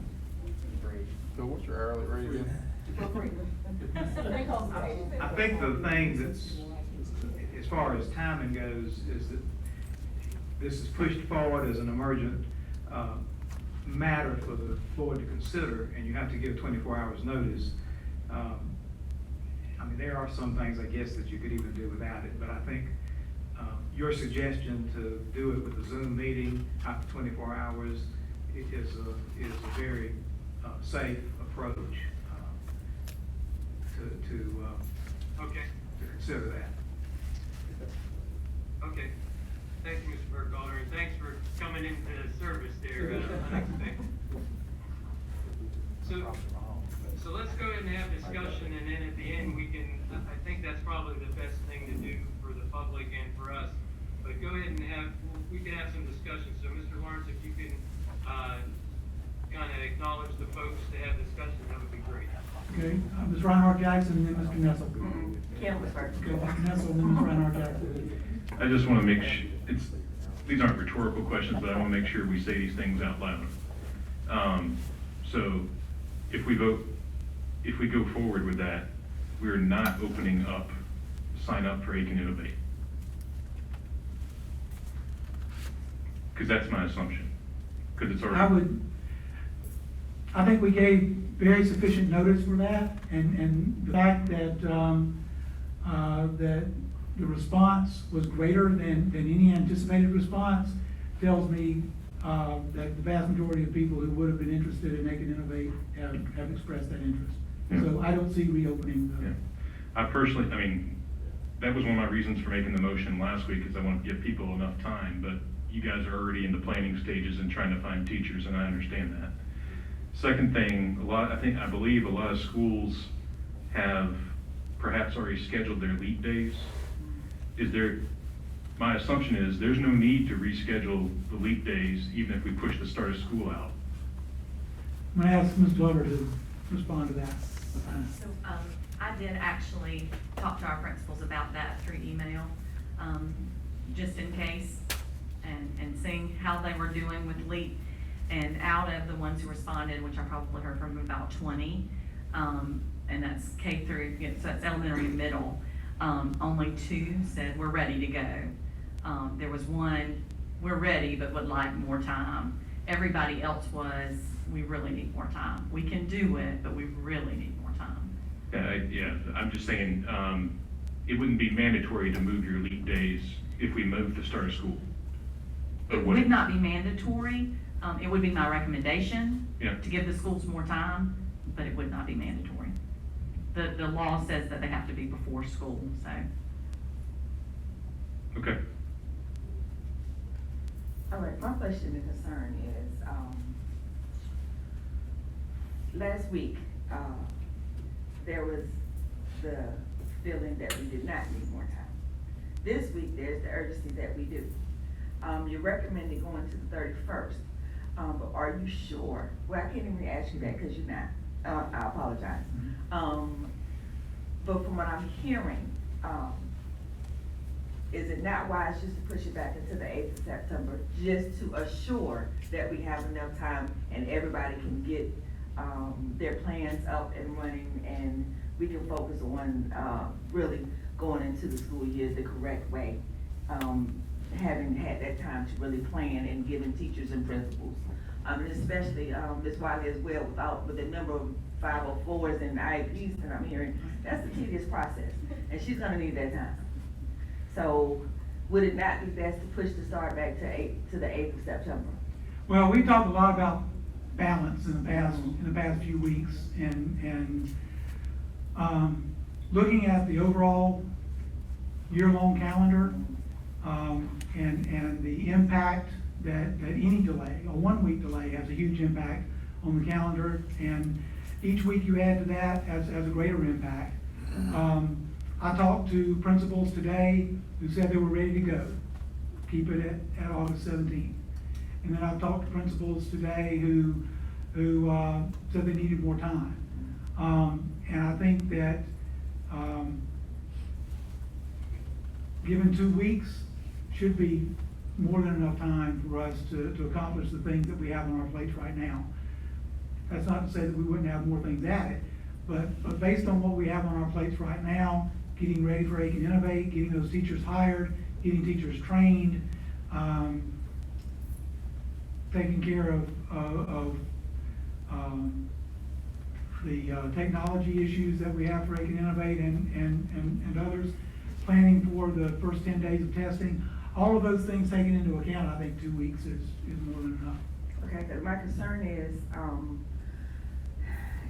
So what's your hourly rate again? I think the thing that's, as far as timing goes, is that this is pushed forward as an emergent matter for the board to consider, and you have to give 24 hours notice. I mean, there are some things, I guess, that you could even do without it, but I think your suggestion to do it with a Zoom meeting after 24 hours is a very safe approach Okay, to consider that. okay. Thank you, Mr. Burkhalter, and thanks for coming into service there, unexpected. So let's go ahead and have discussion, and then at the end, I think that's probably the best thing to do for the public and for us. But go ahead and we can have some discussion. So Mr. Lawrence, if you can, kind of acknowledge the folks to have discussion, that would be great. Okay, Ms. Reinhardt Jackson, and then Mr. Nessel. Kim was first. Okay, Mr. Nessel, and then Ms. Reinhardt Jackson. I just want to make sure, these aren't rhetorical questions, but I want to make sure we say these things out loud. So if we go forward with that, we're not opening up, sign up for Aiken Innovate. Because that's my assumption, because it's already. I think we gave very sufficient notice for that, and the fact that, that the response was greater than any anticipated response tells me, that the vast majority of people who would have been interested in Aiken Innovate have expressed that interest. Yeah. So I don't see reopening the. Yeah. I personally, that was one of my reasons for making the motion last week, is I want to give people enough time, but you guys are already in the planning stages and trying to find teachers, and I understand that. Second thing, I believe a lot of schools have perhaps already scheduled their leap days. My assumption is there's no need to reschedule the leap days, even if we push the start of school out. I'm gonna ask Ms. Glover to respond to that. So, I did actually talk to our principals about that through email, just in case, and seeing how they were doing with LEAP. And out of the ones who responded, which I probably heard from about 20, and that's K through, so that's elementary and middle, only 2 said, we're ready to go. There was 1, we're ready, but would like more time. Everybody else was, we really need more time. We can do it, but we really need more time. Yeah, I'm just saying, it wouldn't be mandatory to move your leap days if we move the start of school. It would not be mandatory. It would be my recommendation Yeah. to give the schools more time, but it would not be mandatory. The law says that they have to be before school, so. Okay. All right, my question and concern is, last week, there was the feeling that we did not need more time. This week, there's the urgency that we do. You're recommending going to the 31st, but are you sure? Well, I can't even ask you that because you're not. I apologize. But from what I'm hearing, is it not wise just to push it back into the 8th of September, just to assure that we have enough time and everybody can get their plans up and running, and we can focus on really going into the school year the correct way, having had that time to really plan and giving teachers and principals, and especially Ms. Wiley as well, with the number of 504s and IEPs that I'm hearing, that's a tedious process, and she's gonna need that time. So would it not be best to push the start back to the 8th of September? Well, we talked a lot about balance in the past few weeks, and looking at the overall year-long calendar, and the impact that any delay, a 1-week delay, has a huge impact on the calendar, and each week you add to that has a greater impact. I talked to principals today who said they were ready to go, keep it at August 17th. And then I've talked to principals today who said they needed more time. And I think that given 2 weeks should be more than enough time for us to accomplish the things that we have on our plates right now. That's not to say that we wouldn't have more things added, but based on what we have on our plates right now, getting ready for Aiken Innovate, getting those teachers hired, getting teachers trained, taking care of the technology issues that we have for Aiken Innovate and others, planning for the first 10 days of testing, all of those things taken into account, I think 2 weeks is more than enough. Okay, because my concern is,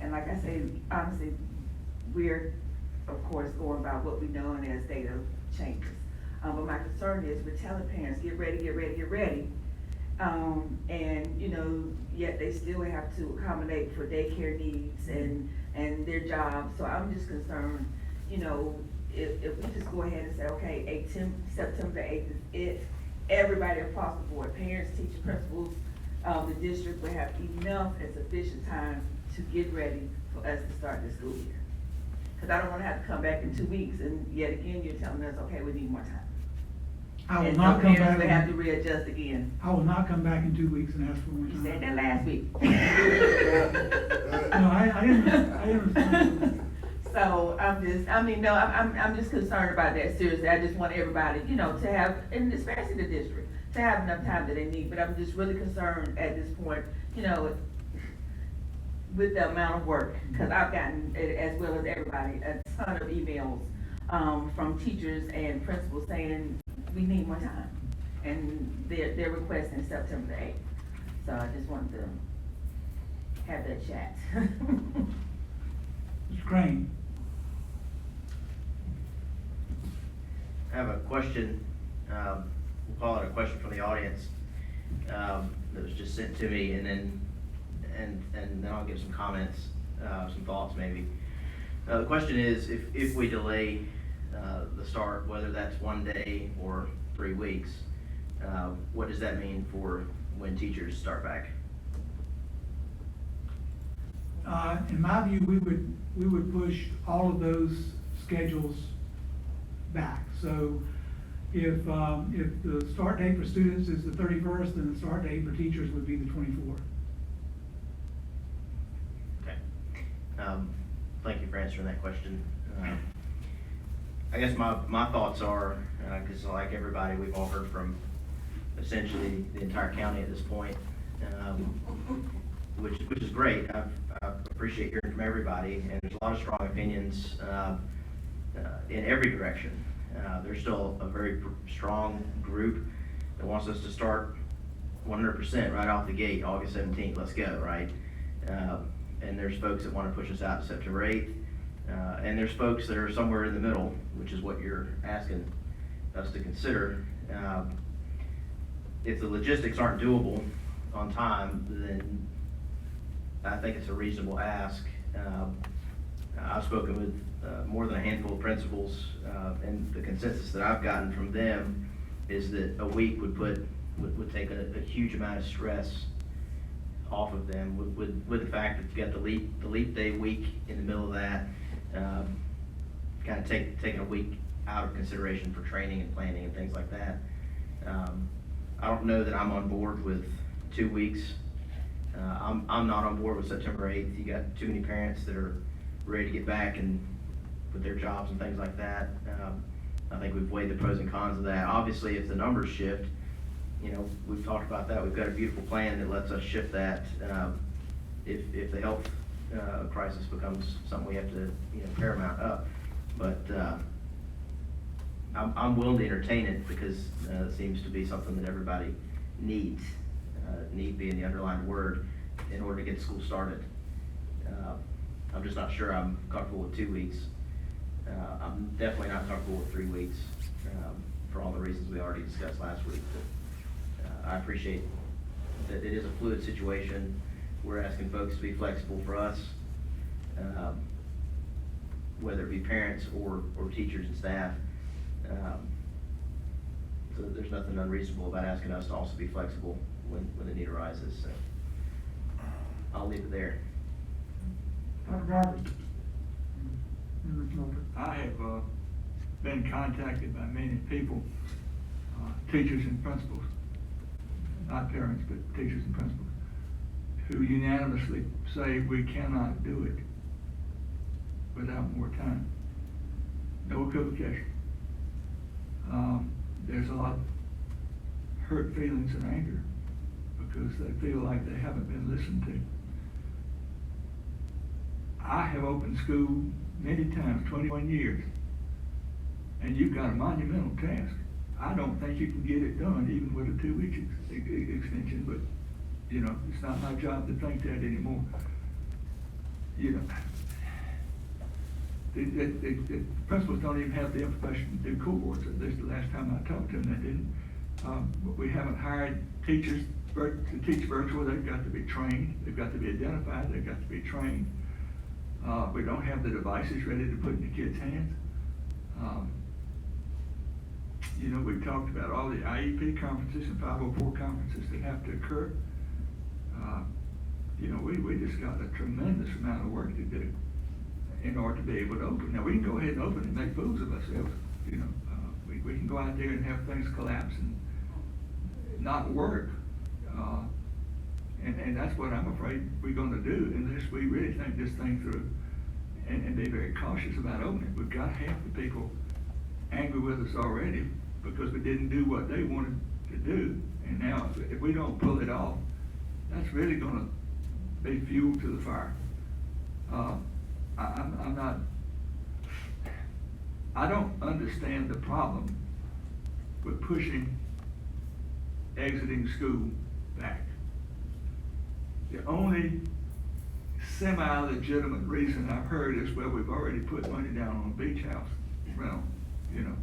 and like I said, honestly, we're, of course, going by what we know and as data changes. But my concern is we're telling parents, get ready, get ready, get ready. And, you know, yet they still have to accommodate for daycare needs and their jobs. So I'm just concerned, you know, if we just go ahead and say, okay, September 8th is it, everybody across the board, parents, teachers, principals, the district will have enough and sufficient time to get ready for us to start the school year. Because I don't want to have to come back in 2 weeks and yet again you're telling us, okay, we need more time. I will And not so come parents back. will have to readjust again. I will not come back in 2 weeks and ask for more You time. said that last week. No, I didn't. So I'm just concerned about that, seriously. I just want everybody, you know, to have, and especially the district, to have enough time that they need. But I'm just really concerned at this point, you know, with the amount of work. Because I've gotten, as well as everybody, a ton of emails from teachers and principals saying we need more time. And they're requesting September 8th. So I just wanted to have that chat. Mr. Crane. I have a question, we'll call it a question from the audience, that was just sent to me, and then I'll give some comments, some thoughts maybe. The question is, if we delay the start, whether that's 1 day or 3 weeks, what does that mean for when teachers start back? In my view, we would push all of those schedules back. So if the start date for students is the 31st, then the start date for teachers would be the 24th. Okay. Thank you for answering that question. I guess my thoughts are, because like everybody, we've all heard from essentially the entire county at this point, which is great. I appreciate hearing from everybody, and there's a lot of strong opinions in every direction. There's still a very strong group that wants us to start 100% right off the gate, August 17th, let's go, right? And there's folks that want to push us out to September 8th, and there's folks that are somewhere in the middle, which is what you're asking us to consider. If the logistics aren't doable on time, then I think it's a reasonable ask. I've spoken with more than a handful of principals, and the consensus that I've gotten from them is that a week would take a huge amount of stress off of them with the fact that you've got the leap day week in the middle of that, kind of taking a week out of consideration for training and planning and things like that. I don't know that I'm on board with 2 weeks. I'm not on board with September 8th. You got too many parents that are ready to get back and with their jobs and things like that. I think we've weighed the pros and cons of that. Obviously, if the numbers shift, you know, we've talked about that. We've got a beautiful plan that lets us shift that. If the health crisis becomes something we have to, you know, paramount up. But I'm willing to entertain it because, it seems to be something that everybody needs. Need being the underlined word in order to get school started. I'm just not sure I'm comfortable with 2 weeks. I'm definitely not comfortable with 3 weeks, for all the reasons we already discussed last week. But, I appreciate that it is a fluid situation. We're asking folks to be flexible for us, whether it be parents or teachers and staff. So there's nothing unreasonable about asking us to also be flexible when the need arises, so I'll leave it there. Dr. Roberts. And Mr. Moulton. I have been contacted by many people, teachers and principals, not parents, but teachers and principals, who unanimously say we cannot do it without more time. No equivocation. There's a lot of hurt feelings and anger because they feel like they haven't been listened to. I have opened school many times, 21 years, and you've got a monumental task. I don't think you can get it done even with a 2-week extension, but, you know, it's not my job to think that anymore. You know, the principals don't even have the information to do cohorts. At least the last time I talked to them, they didn't. We haven't hired teachers to teach virtual. They've got to be trained. They've got to be identified. They've got to be trained. We don't have the devices ready to put in the kids' hands. You know, we talked about all the IEP conferences and 504 conferences that have to occur. You know, we just got a tremendous amount of work to do in order to be able to open. Now, we can go ahead and open and make fools of ourselves. You know, we can go out there and have things collapse and not work. And that's what I'm afraid we're going to do unless we really think this thing through and be very cautious about opening. We've got half the people angry with us already because we didn't do what they wanted to do. And now, if we don't pull it off, that's really going to be fuel to the fire. I don't understand the problem with pushing exiting school back. The only semi-legitimate reason I've heard is, well, we've already put money down on a beach house rental, you know.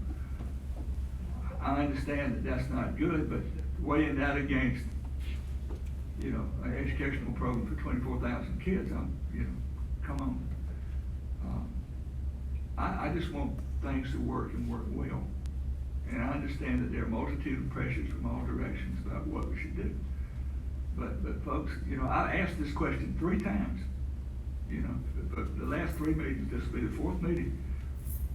I understand that that's not good, but weighing that against, you know, an educational program for 24,000 kids, you know, come on. I just want things to work and work well. And I understand that there are a multitude of pressures from all directions about what we should do. But folks, you know, I asked this question 3 times. You know, but the last 3 meetings, this will be the 4th meeting.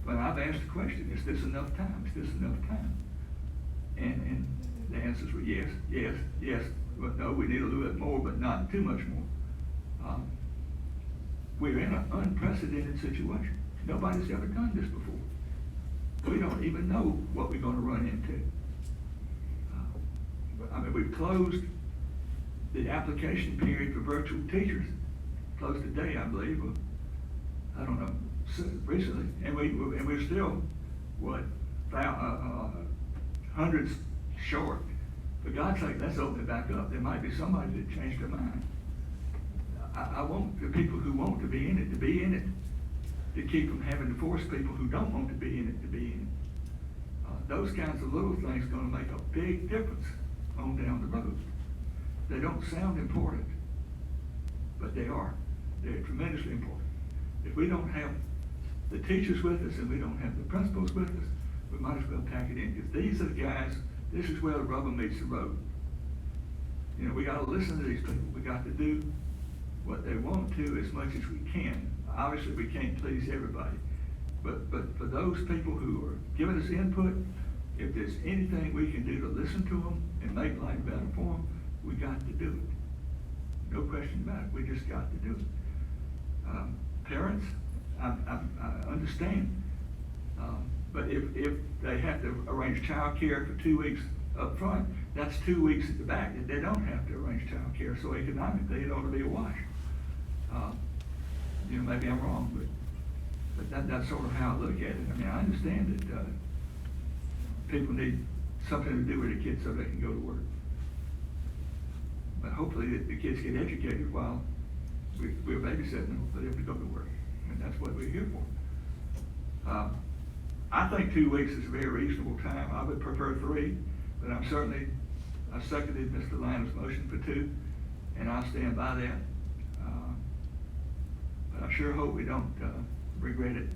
But I've asked the question, is this enough time? Is this enough time? And the answers were yes, yes, yes. But no, we need a little bit more, but not too much more. We're in an unprecedented situation. Nobody's ever done this before. We don't even know what we're going to run into. I mean, we've closed the application period for virtual teachers. Closed today, I believe, or, I don't know, recently. And we're still, what, hundreds short. For God's sake, let's open it back up. There might be somebody that changed their mind. I want the people who want to be in it to be in it, to keep from having to force people who don't want to be in it to be in it. Those kinds of little things are going to make a big difference on down the road. They don't sound important, but they are. They're tremendously important. If we don't have the teachers with us and we don't have the principals with us, we might as well pack it in, because these are the guys, this is where the rubber meets the road. You know, we got to listen to these people. We got to do what they want to as much as we can. Obviously, we can't please everybody, but for those people who are giving us input, if there's anything we can do to listen to them and make life better for them, we got to do it. No question about it. We just got to do it. Parents, I understand, but if they have to arrange child care for 2 weeks up front, that's 2 weeks at the back that they don't have to arrange child care. So economically, it ought to be a wash. You know, maybe I'm wrong, but that's sort of how I look at it. I mean, I understand that people need something to do with the kids so they can go to work. But hopefully the kids get educated while we're babysitting them for them to go to work. And that's what we're here for. I think 2 weeks is a very reasonable time. I would prefer 3, but I seconded Mr. Lionel's motion for 2, and I'll stand by that. But I sure hope we don't regret it,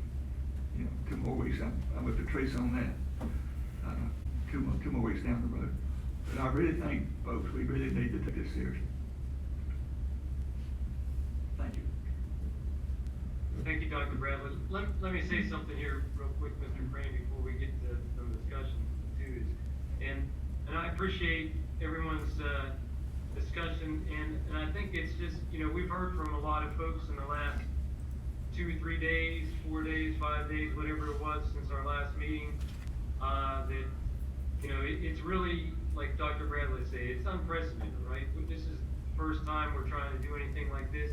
2 more weeks. I'm with Patrice on that. 2 more weeks down the road. But I really think, folks, we really need to take this seriously. Thank you. Thank you, Dr. Bradley. Let me say something here real quick, Mr. Crane, before we get to some discussion too. And I appreciate everyone's discussion, and I think it's just, we've heard from a lot of folks in the last 2 or 3 days, 4 days, 5 days, whatever it was since our last meeting, that, it's really, like Dr. Bradley said, it's unprecedented, right? This is the first time we're trying to do anything like this.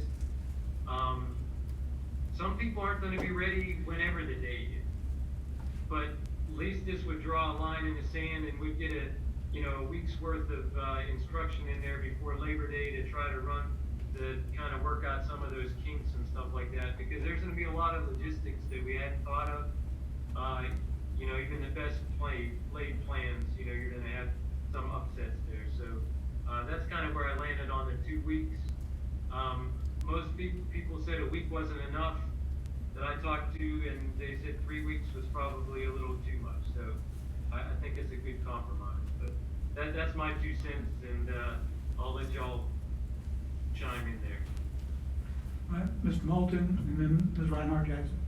Some people aren't going to be ready whenever the day is, but at least this would draw a line in the sand, and we'd get a week's worth of instruction in there before Labor Day to try to kind of work out some of those kinks and stuff like that, because there's going to be a lot of logistics that we hadn't thought of. Even the best laid plans, you're going to have some upsets there. So that's kind of where I landed on the 2 weeks. Most people said a week wasn't enough that I talked to, and they said 3 weeks was probably a little too much. So I think it's a good compromise. But that's my 2 cents, and I'll let y'all chime in there. All right, Mr. Moulton, and then Ms. Reinhardt Jackson.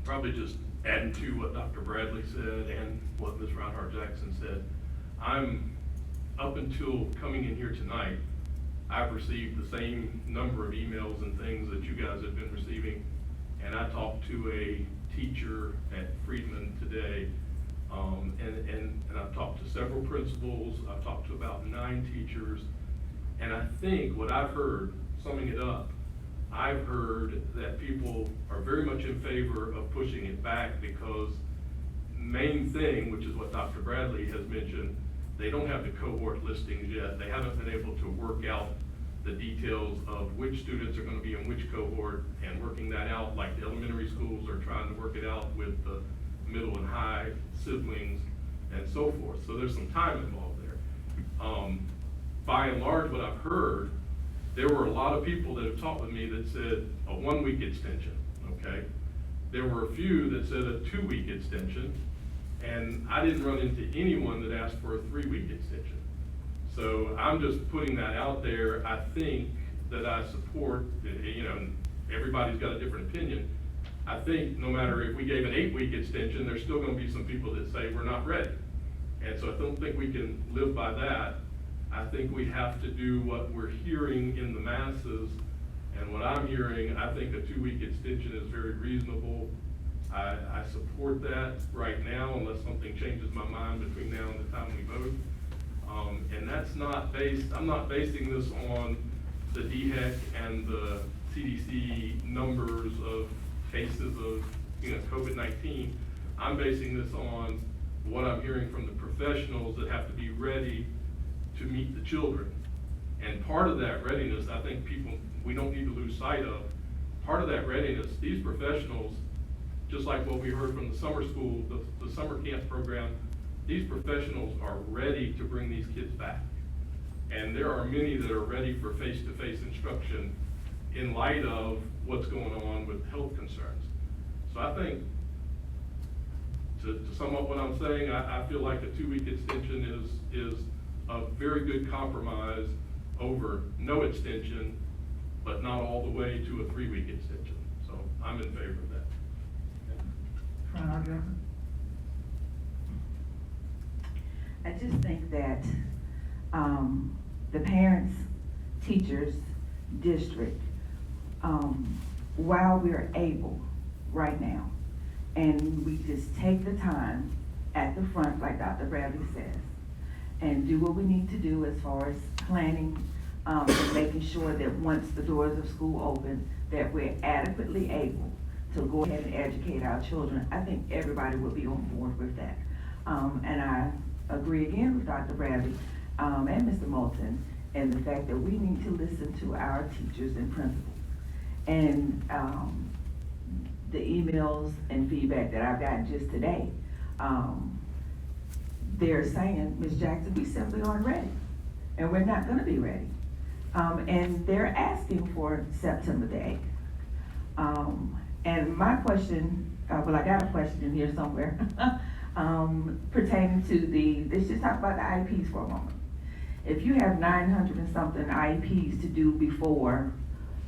Probably just adding to what Dr. Bradley said and what Ms. Reinhardt Jackson said. I'm, up until coming in here tonight, I've received the same number of emails and things that you guys have been receiving. And I talked to a teacher at Friedman today, and I've talked to several principals. I've talked to about 9 teachers. And I think what I've heard, summing it up, I've heard that people are very much in favor of pushing it back because main thing, which is what Dr. Bradley has mentioned, they don't have the cohort listings yet. They haven't been able to work out the details of which students are going to be in which cohort, and working that out like the elementary schools are trying to work it out with the middle and high siblings and so forth. So there's some time involved there. By and large, what I've heard, there were a lot of people that have talked with me that said a 1-week extension, okay? There were a few that said a 2-week extension, and I didn't run into anyone that asked for a 3-week extension. So I'm just putting that out there. I think that I support, everybody's got a different opinion. I think no matter if we gave an 8-week extension, there's still gonna be some people that say we're not ready. And so I don't think we can live by that. I think we have to do what we're hearing in the masses, and what I'm hearing, I think a 2-week extension is very reasonable. I support that right now, unless something changes my mind between now and the time we vote. And that's not I'm not basing this on the DHEC and the CDC numbers of cases of, COVID-19. I'm basing this on what I'm hearing from the professionals that have to be ready to meet the children. And part of that readiness, I think we don't need to lose sight of. Part of that readiness, these professionals, just like what we heard from the summer school, the summer camp program, these professionals are ready to bring these kids back. And there are many that are ready for face-to-face instruction in light of what's going on with health concerns. So I think, to sum up what I'm saying, I feel like a 2-week extension is a very good compromise over no extension, but not all the way to a 3-week extension. So I'm in favor of that. Reinhardt Jackson. I just think that the parents, teachers, district, while we're able right now, and we just take the time at the front, like Dr. Bradley says, and do what we need to do as far as planning and making sure that once the doors of school open, that we're adequately able to go ahead and educate our children, I think everybody would be on board with that. And I agree again with Dr. Bradley, and Mr. Moulton, and the fact that we need to listen to our teachers and principals. And, the emails and feedback that I've gotten just today, they're saying, Ms. Jackson, we simply aren't ready, and we're not gonna be ready. And they're asking for September the 8th. And my question, well, I got a question in here somewhere, pertaining to let's just talk about the IEPs for a moment. If you have 900 and something IEPs to do before,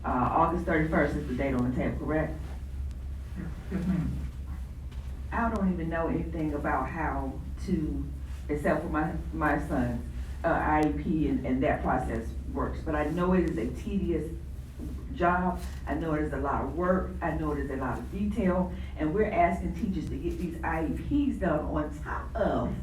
August 31st is the date on the table, correct? Yes, ma'am. I don't even know anything about how to, except for my son's IEP and that process works. But I know it is a tedious job. I know it is a lot of work. I know it is a lot of detail. And we're asking teachers to get these IEPs done on top of,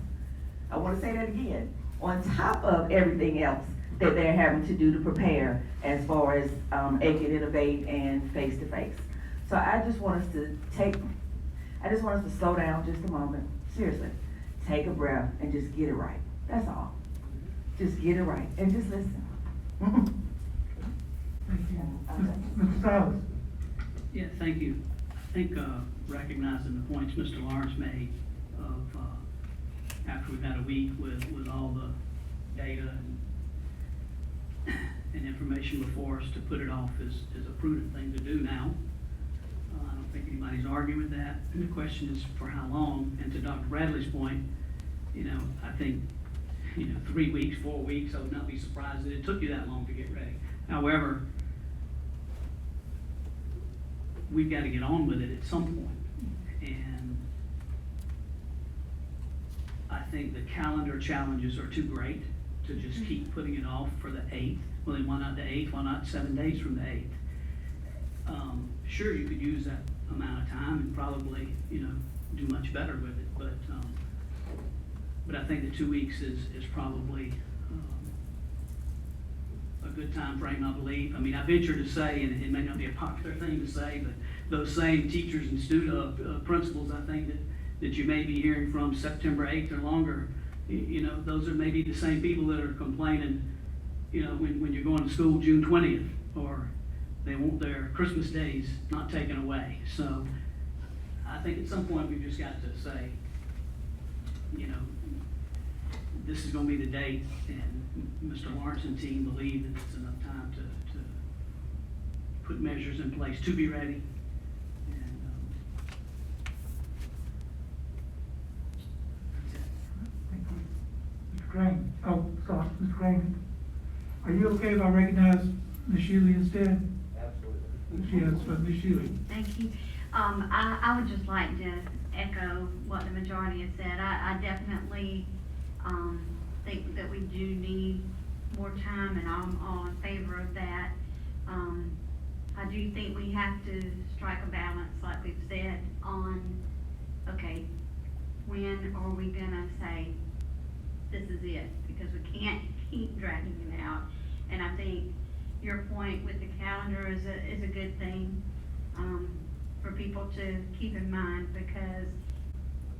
I want to say that again, on top of everything else that they're having to do to prepare as far as Aiken Innovate and face-to-face. So I just want us to slow down just a moment, seriously, take a breath and just get it right, that's all. Just get it right and just listen. Thank you. Mr. Silas? Yeah, thank you. I think, recognizing the points Mr. Lawrence made of, after we've had a week with all the data and information before us, to put it off is a prudent thing to do now. I don't think anybody's arguing with that. And the question is for how long? And to Dr. Bradley's point, I think, 3 weeks, 4 weeks, I would not be surprised that it took you that long to get ready. However, we've got to get on with it at some point. And I think the calendar challenges are too great to just keep putting it off for the 8th. Well, then why not the 8th? Why not 7 days from the 8th? Sure, you could use that amount of time and probably, do much better with it, but I think the 2 weeks is probably a good time frame, I believe. I mean, I venture to say, and it may not be a popular thing to say, but those same teachers and student principals, I think that you may be hearing from September 8th or longer, those are maybe the same people that are complaining, when you're going to school June 20th, or they want their Christmas days not taken away. So I think at some point we've just got to say, this is going to be the date, and Mr. Lawrence and team believe that it's enough time to put measures in place to be ready. And that's it. Thank you. Mr. Crane, sorry, Mr. Crane, are you okay if I recognize Ms. Shealy instead? Absolutely. Yes, Ms. Shealy. Thank you. I would just like to echo what the majority has said. I definitely think that we do need more time, and I'm all in favor of that. I do think we have to strike a balance, like we've said, on, okay, when are we gonna say, this is it? Because we can't keep dragging it out. And I think your point with the calendar is a good thing, for people to keep in mind, because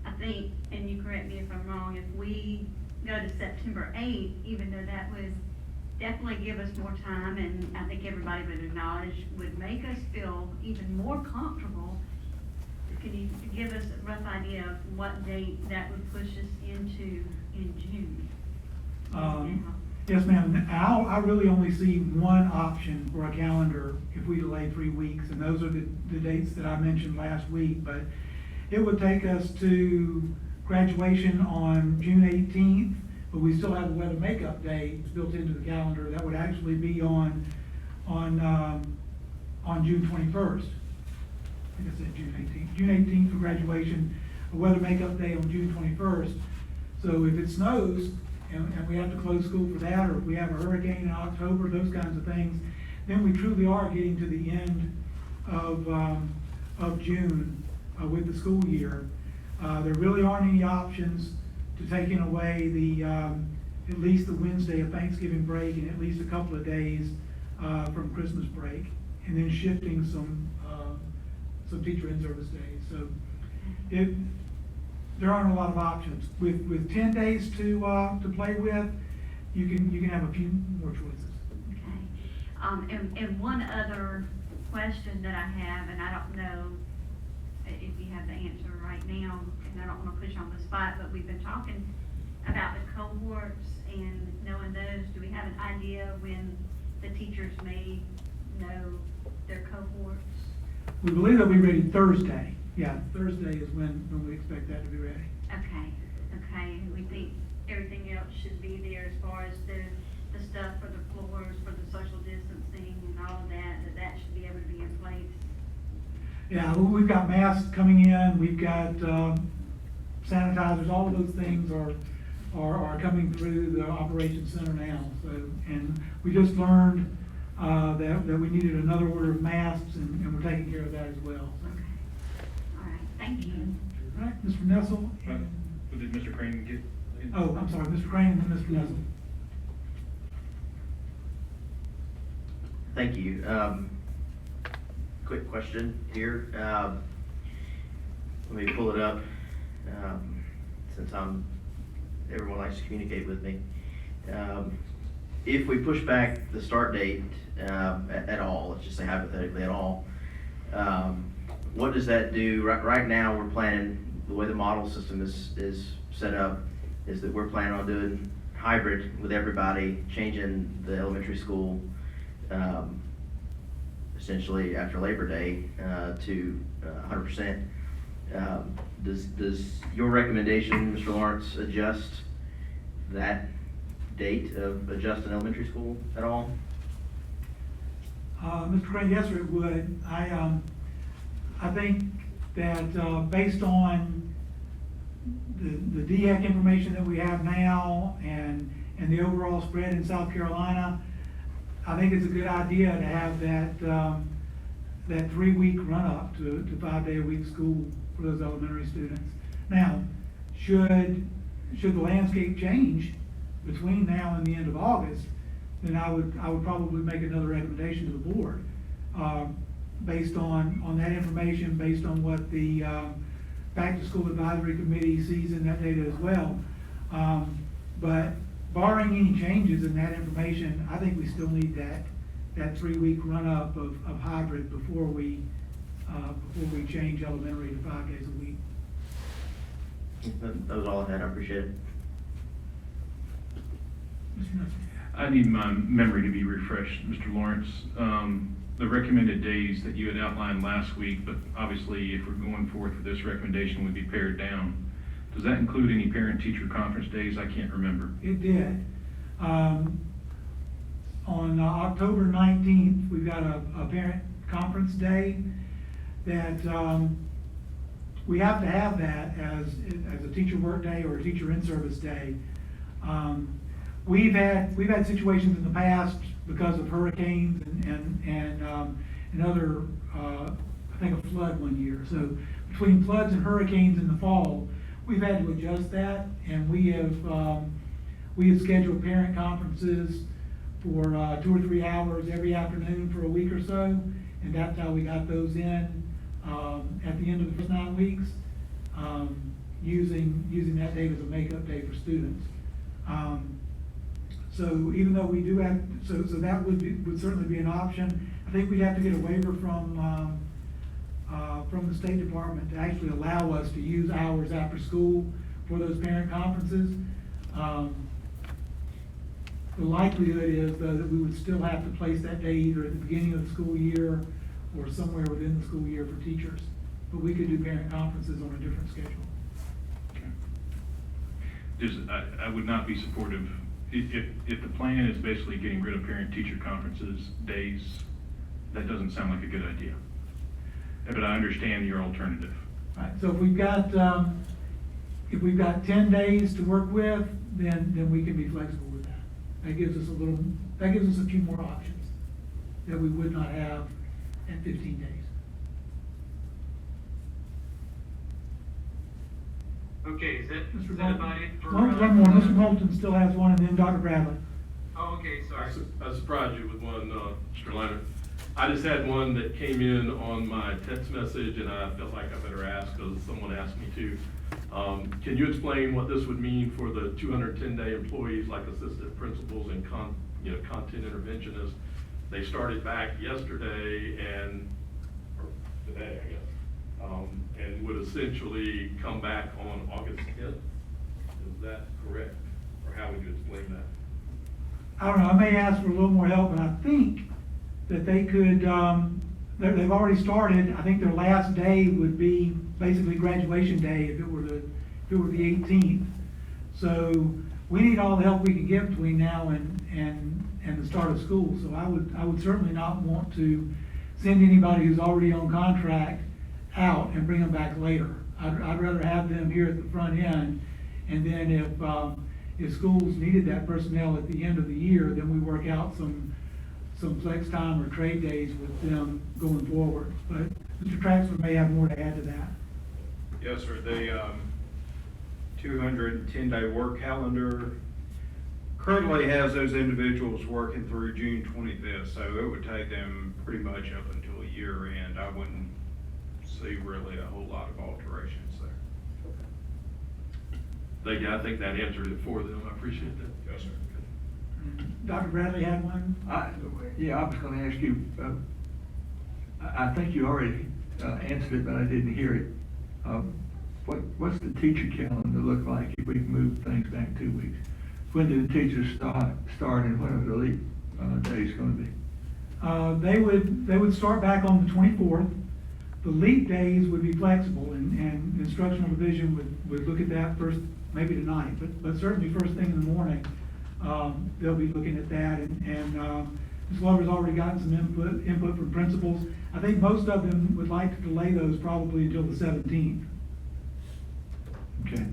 I think, and you correct me if I'm wrong, if we go to September 8th, even though that would definitely give us more time, and I think everybody would acknowledge, would make us feel even more comfortable. Can you give us a rough idea of what date that would push us into in June? Yes, ma'am. I really only see one option for a calendar if we delay 3 weeks, and those are the dates that I mentioned last week. But it would take us to graduation on June 18th, but we still have a weather makeup day built into the calendar. That would actually be on June 21st. I think I said June 18th. June 18th for graduation, a weather makeup day on June 21st. So if it snows, and we have to close school for that, or if we have a hurricane in October, those kinds of things, then we truly are getting to the end of June with the school year. There really aren't any options to taking away at least the Wednesday of Thanksgiving break and at least a couple of days from Christmas break, and then shifting some teacher in-service days. So there aren't a lot of options. With 10 days to play with, you can have a few more choices. Okay. And one other question that I have, and I don't know if you have the answer right now, and I don't want to put you on the spot, but we've been talking about the cohorts and knowing those. Do we have an idea when the teachers may know their cohorts? We believe they'll be ready Thursday. Yeah, Thursday is when we expect that to be ready. Okay, okay. We think everything else should be there as far as the stuff for the floors, for the social distancing and all of that should be able to be in place. Yeah, we've got masks coming in, we've got sanitizers, all of those things are coming through the operations center now. So, and we just learned that we needed another order of masks, and we're taking care of that as well. Okay. All right, thank you. All right, Mr. Nessel. Did Mr. Crane get? Oh, I'm sorry, Mr. Crane and then Mr. Nessel. Thank you. Quick question here. Let me pull it up, since everyone likes to communicate with me. If we push back the start date at all, let's just say hypothetically at all, what does that do? Right now, we're planning, the way the model system is set up, is that we're planning on doing hybrid with everybody, changing the elementary school essentially after Labor Day to 100%. Does your recommendation, Mr. Lawrence, adjust that date of adjusting elementary school at all? Mr. Crane, yes, sir, it would. I think that based on the DEC information that we have now and the overall spread in South Carolina, I think it's a good idea to have that 3-week run-up to 5-day-a-week school for those elementary students. Now, should the landscape change between now and the end of August, then I would probably make another recommendation to the board based on that information, based on what the Back to School Advisory Committee sees in that data as well. But barring any changes in that information, I think we still need that 3-week run-up of hybrid before we change elementary to 5 days a week. That was all I had. I appreciate it. I need my memory to be refreshed, Mr. Lawrence. The recommended days that you had outlined last week, but obviously if we're going forward with this recommendation, would be pared down. Does that include any parent-teacher conference days? I can't remember. It did. On October 19th, we've got a parent conference day that we have to have that as a teacher work day or a teacher in-service day. We've had situations in the past because of hurricanes and other, I think a flood one year. So between floods and hurricanes in the fall, we've had to adjust that, and we have scheduled parent conferences for 2 or 3 hours every afternoon for a week or so, and that's how we got those in at the end of the first 9 weeks, using that day as a makeup day for students. So even though we do have, so that would certainly be an option. I think we'd have to get a waiver from the State Department to actually allow us to use hours after school for those parent conferences. The likelihood is, though, that we would still have to place that day either at the beginning of the school year or somewhere within the school year for teachers. But we could do parent conferences on a different schedule. I would not be supportive, if the plan is basically getting rid of parent-teacher conferences days, that doesn't sound like a good idea. But I understand your alternative. Right, so if we've got 10 days to work with, then we can be flexible with that. That gives us a few more options that we would not have at 15 days. Okay, is that about it for? One more, Mr. Moulton still has one, and then Dr. Bradley. Oh, okay, sorry. I surprised you with one, Mr. Leonard. I just had one that came in on my text message, and I felt like I better ask because someone asked me to. Can you explain what this would mean for the 210-day employees like assistant principals and content interventionists? They started back yesterday or today, I guess, and would essentially come back on August 10th. Is that correct? Or how would you explain that? I don't know, I may ask for a little more help, but I think that they could, they've already started. I think their last day would be basically graduation day if it were the 18th. So we need all the help we can get between now and the start of school. So I would certainly not want to send anybody who's already on contract out and bring them back later. I'd rather have them here at the front end, and then if schools needed that personnel at the end of the year, then we work out some flex time or trade days with them going forward. But Mr. Traxler may have more to add to that. Yes, sir. The 210-day work calendar currently has those individuals working through June 25th, so it would take them pretty much up until year end. I wouldn't see really a whole lot of alterations there. Thank you. I think that answered it for them. I appreciate that. Yes, sir. Dr. Bradley had one? Yeah, I was gonna ask you, I think you already answered it, but I didn't hear it. What's the teacher calendar look like if we move things back 2 weeks? When do the teachers start and when are the leap days gonna be? They would start back on the 24th. The leap days would be flexible, and instructional division would look at that first, maybe tonight, but certainly first thing in the morning. They'll be looking at that, and Ms. Glover's already gotten some input from principals. I think most of them would like to delay those probably until the 17th. Okay.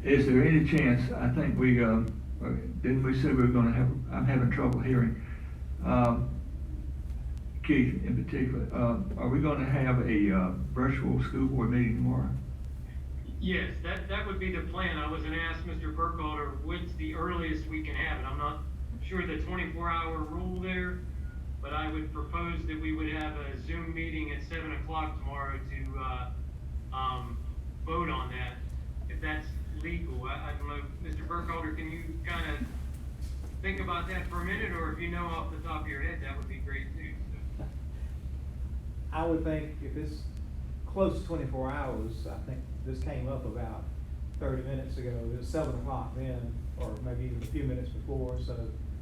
Is there any chance, I think we, didn't we say we were gonna have, I'm having trouble hearing, Keith in particular, are we gonna have a virtual school board meeting tomorrow? Yes, that would be the plan. I was gonna ask Mr. Burkhalter, what's the earliest we can have it? I'm not sure the 24-hour rule there, but I would propose that we would have a Zoom meeting at 7 o'clock tomorrow to vote on that, if that's legal. I don't know, Mr. Burkhalter, can you kind of think about that for a minute, or if you know off the top of your head, that would be great too. So. I would think if it's close to 24 hours, I think this came up about 30 minutes ago. It was 7 o'clock then, or maybe even a few minutes before. So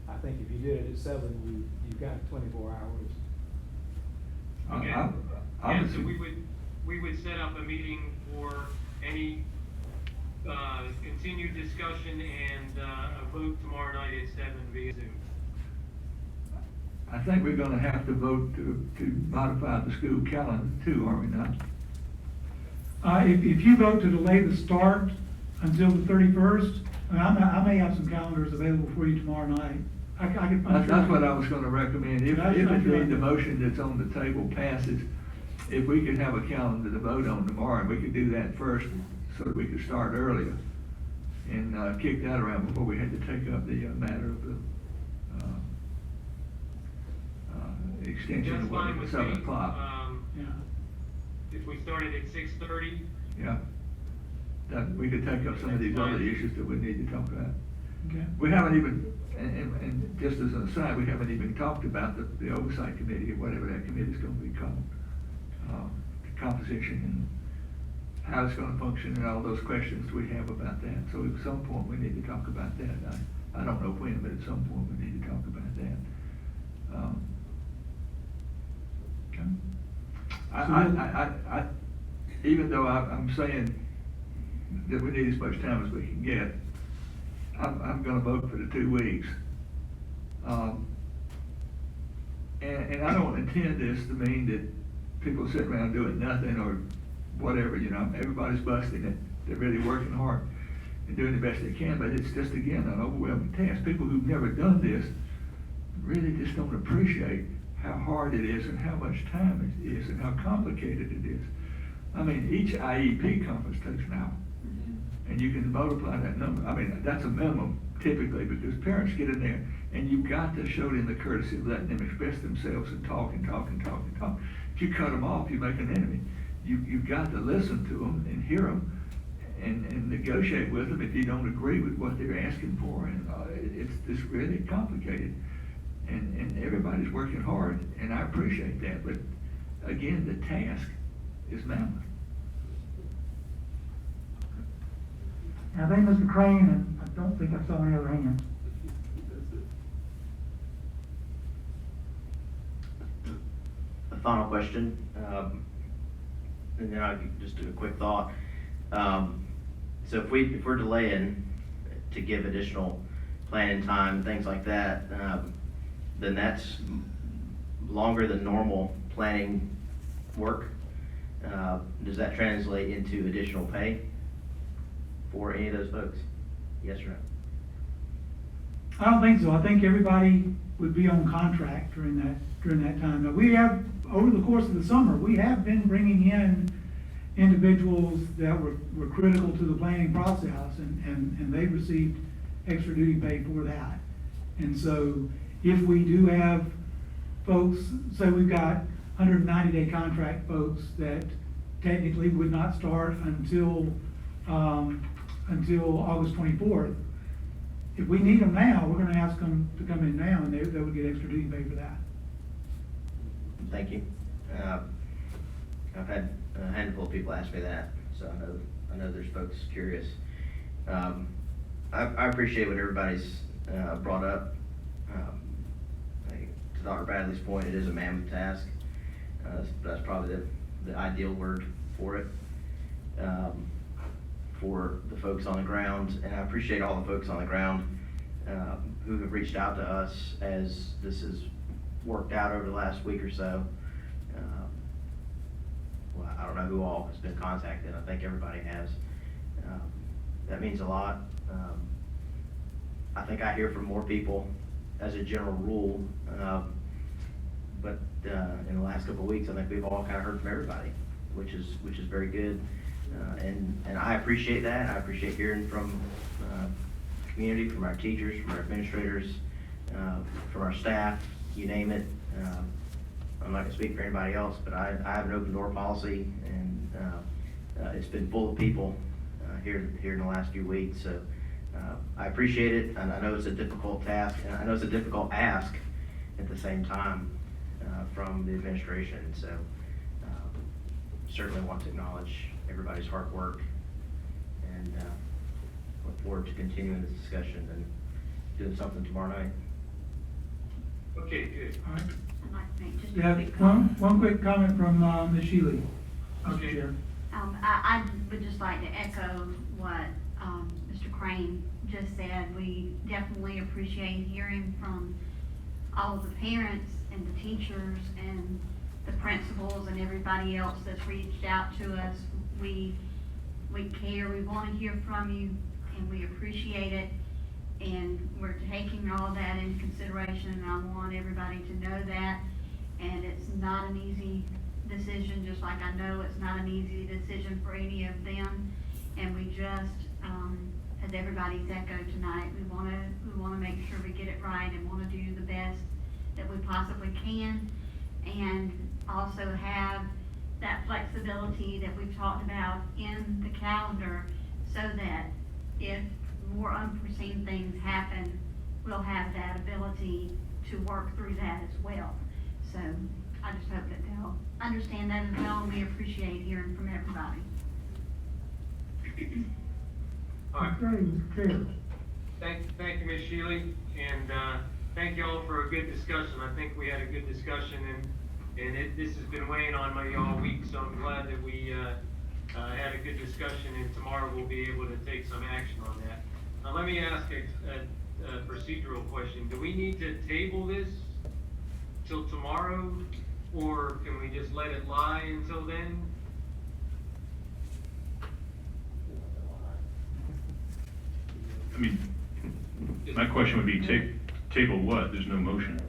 I think if you did it at 7, you've got 24 hours. Okay. Yeah, so we would set up a meeting for any continued discussion and a vote tomorrow night at 7 via Zoom. I think we're gonna have to vote to modify the school calendar too, are we not? If you vote to delay the start until the 31st, I may have some calendars available for you tomorrow night. That's what I was gonna recommend. If indeed the motion that's on the table passes, if we could have a calendar to vote on tomorrow, we could do that first so that we could start earlier and kick that around before we had to take up the matter of the extension of what, 7 o'clock. If we started at 6:30. Yeah. That we could take up some of these other issues that we need to talk about. Okay. We haven't even, and just as an aside, we haven't even talked about the oversight committee or whatever that committee is gonna be called. The composition and how it's gonna function and all those questions we have about that. So at some point we need to talk about that. I don't know when, but at some point we need to talk about that. Okay. I even though I'm saying that we need as much time as we can get, I'm gonna vote for the 2 weeks. And I don't intend this to mean that people sit around doing nothing or whatever, you know, everybody's busting it. They're really working hard and doing the best they can, but it's just, again, an overwhelming task. People who've never done this really just don't appreciate how hard it is and how much time it is and how complicated it is. I mean, each IEP conference takes an hour. And you can multiply that number. I mean, that's a minimum typically, because parents get in there And you've got to show them the courtesy of letting them express themselves and talk and talk and talk and talk. If you cut them off, you make an enemy. You've got to listen to them and hear them and negotiate with them if you don't agree with what they're asking for. And it's really complicated. And everybody's working hard, and I appreciate that. But again, the task is mammoth. And I think Mr. Crane, and I don't think I saw any other hands. A final question, and then I could just do a quick thought. So if we're delaying to give additional planning time, things like that, then that's longer than normal planning work. Does that translate into additional pay for any of those folks? Yes or no? I don't think so. I think everybody would be on contract during that time. Now, we have, over the course of the summer, we have been bringing in individuals that were critical to the planning process, and they received extra duty pay for that. And so if we do have folks, say we've got 190-day contract folks that technically would not start until August 24th, if we need them now, we're gonna ask them to come in now, and they would get extra duty pay for that. Thank you. I've had a handful of people ask me that, so I know there's folks curious. I appreciate what everybody's brought up. To Dr. Bradley's point, it is a mammoth task. That's probably the ideal word for it. For the folks on the ground, and I appreciate all the folks on the ground who have reached out to us as this has worked out over the last week or so. Well, I don't know who all has been contacted. I think everybody has. That means a lot. I think I hear from more people as a general rule, but in the last couple of weeks, I think we've all kind of heard from everybody, which is very good. And I appreciate that. I appreciate hearing from the community, from our teachers, from our administrators, from our staff, you name it. I'm not gonna speak for anybody else, but I have an open door policy, and it's been full of people here in the last few weeks. So I appreciate it, and I know it's a difficult task, and I know it's a difficult ask at the same time from the administration. So certainly want to acknowledge everybody's hard work, and look forward to continuing this discussion and doing something tomorrow night. Okay, good. All right. I'd like to make just a Yeah, quick comment. one quick comment from Ms. Shealy. Mr. Okay. Chair. I would just like to echo what Mr. Crane just said. We definitely appreciate hearing from all of the parents and the teachers and the principals and everybody else that's reached out to us. We care, we want to hear from you, and we appreciate it. And we're taking all that into consideration, and I want everybody to know that. And it's not an easy decision, just like I know it's not an easy decision for any of them. And we just, as everybody's echoed tonight, we wanna make sure we get it right and wanna do the best that we possibly can. And also have that flexibility that we've talked about in the calendar, so that if more unforeseen things happen, we'll have that ability to work through that as well. So I just hope that they'll understand that as well, and we appreciate hearing from everybody. All right. Okay, Mr. Chair. Thank you, Ms. Shealy, and thank you all for a good discussion. I think we had a good discussion, and this has been weighing on me all week, so I'm glad that we had a good discussion, and tomorrow we'll be able to take some action on that. Now, let me ask a procedural question. Do we need to table this till tomorrow, or can we just let it lie until then? I mean, my question would be, table what? There's no motion.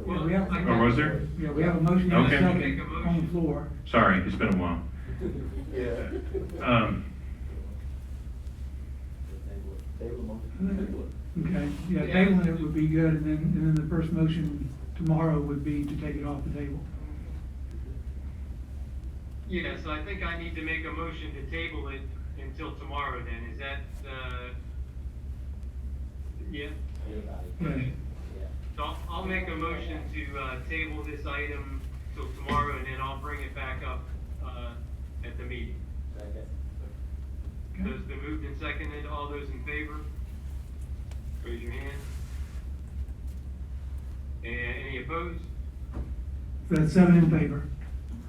Yeah, we have- Or was there? Yeah, we have a motion and a Okay. second on the floor. Sorry, it's been a while. Okay, yeah, tabling it would be good, and then the first motion tomorrow would be to take it off the table. Yeah, so I think I need to make a motion to table it until tomorrow then, is that, yeah? Okay. So I'll make a motion to, table this item till tomorrow, and then I'll bring it back up, at the meeting. So it's been moved and seconded, all those in favor? Raise your hand. And any opposed? That's 7 in favor.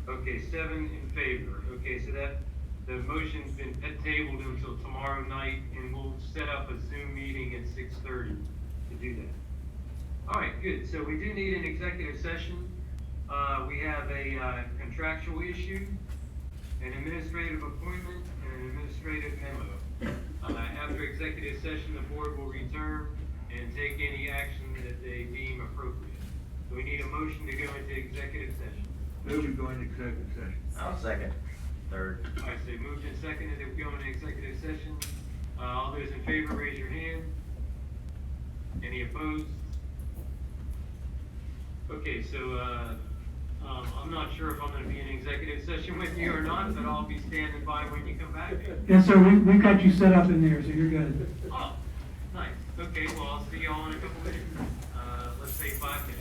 Okay, 7 in favor. Okay, so that, the motion's been tabled until tomorrow night, and we'll set up a Zoom meeting at 6:30 to do that. All right, good. So we do need an executive session. We have a contractual issue, an administrative appointment, and an administrative memo. After executive session, the board will return and take any action that they deem appropriate. So we need a motion to go into executive session. Move to go into executive session. I'll second. Third. All right, so moved and seconded that we go into executive session. All those in favor, raise your hand. Any opposed? Okay, so, I'm not sure if I'm gonna be in executive session with you or not, but I'll be standing by when you come back. Yes, sir, we've got you set up in there, so you're good. Oh, nice. Okay, well, I'll see y'all in a couple minutes. Let's say 5 minutes.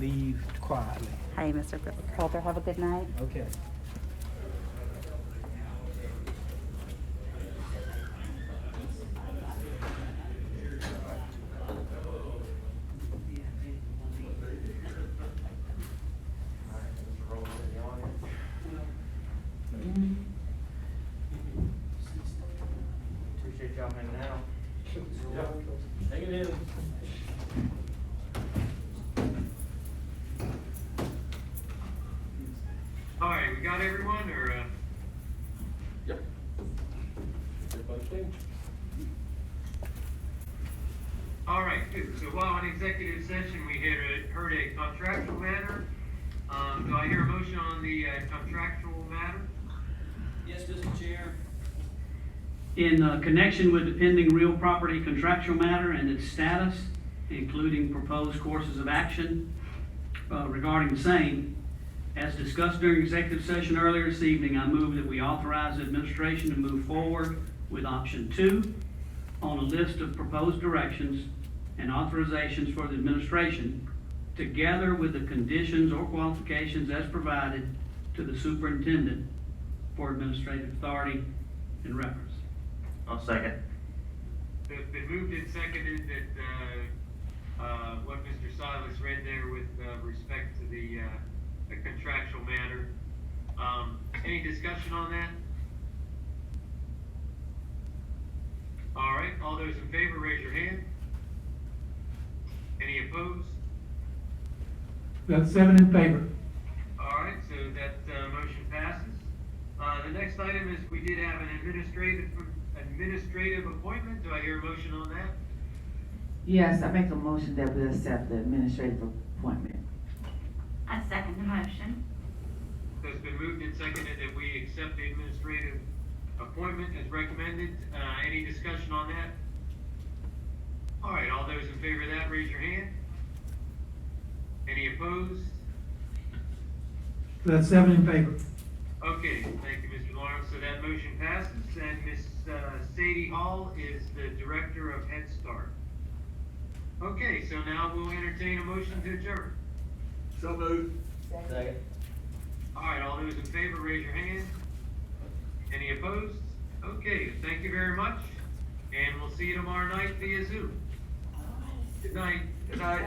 leave quietly. Hey, Mr. Coulter, have a good night. Okay. Appreciate y'all hanging out. Hang it in. All right, we got everyone, or, Yep. Everybody clean? all right, good. So while in executive session, we heard a contractual matter. Do I hear a motion on the contractual matter? Yes, Mr. Chair. In connection with the pending real property contractual matter and its status, including proposed courses of action regarding the same, as discussed during executive session earlier this evening, I move that we authorize the administration to move forward with option 2 on a list of proposed directions and authorizations for the administration, together with the conditions or qualifications as provided to the superintendent for administrative authority and reference. I'll second. So it's been moved and seconded that, what Mr. Silas read there with, respect to the contractual matter. Any discussion on that? All right, all those in favor, raise your hand. Any opposed? That's 7 in favor. All right, so that, motion passes. The next item is we did have an administrative appointment. Do I hear a motion on that? Yes, I make a motion that we accept the administrative appointment. I second the motion. So it's been moved and seconded that we accept the administrative appointment as recommended. Any discussion on that? All right, all those in favor of that, raise your hand. Any opposed? That's 7 in favor. Okay, thank you, Mr. Lawrence. So that motion passes, and Ms. Sadie Hall is the Director of Head Start. Okay, so now we'll entertain a motion to adjourn. So moved. Second. All right, all those in favor, raise your hand. Any opposed? Okay, thank you very much, and we'll see you tomorrow night via Zoom. Good night. Good night.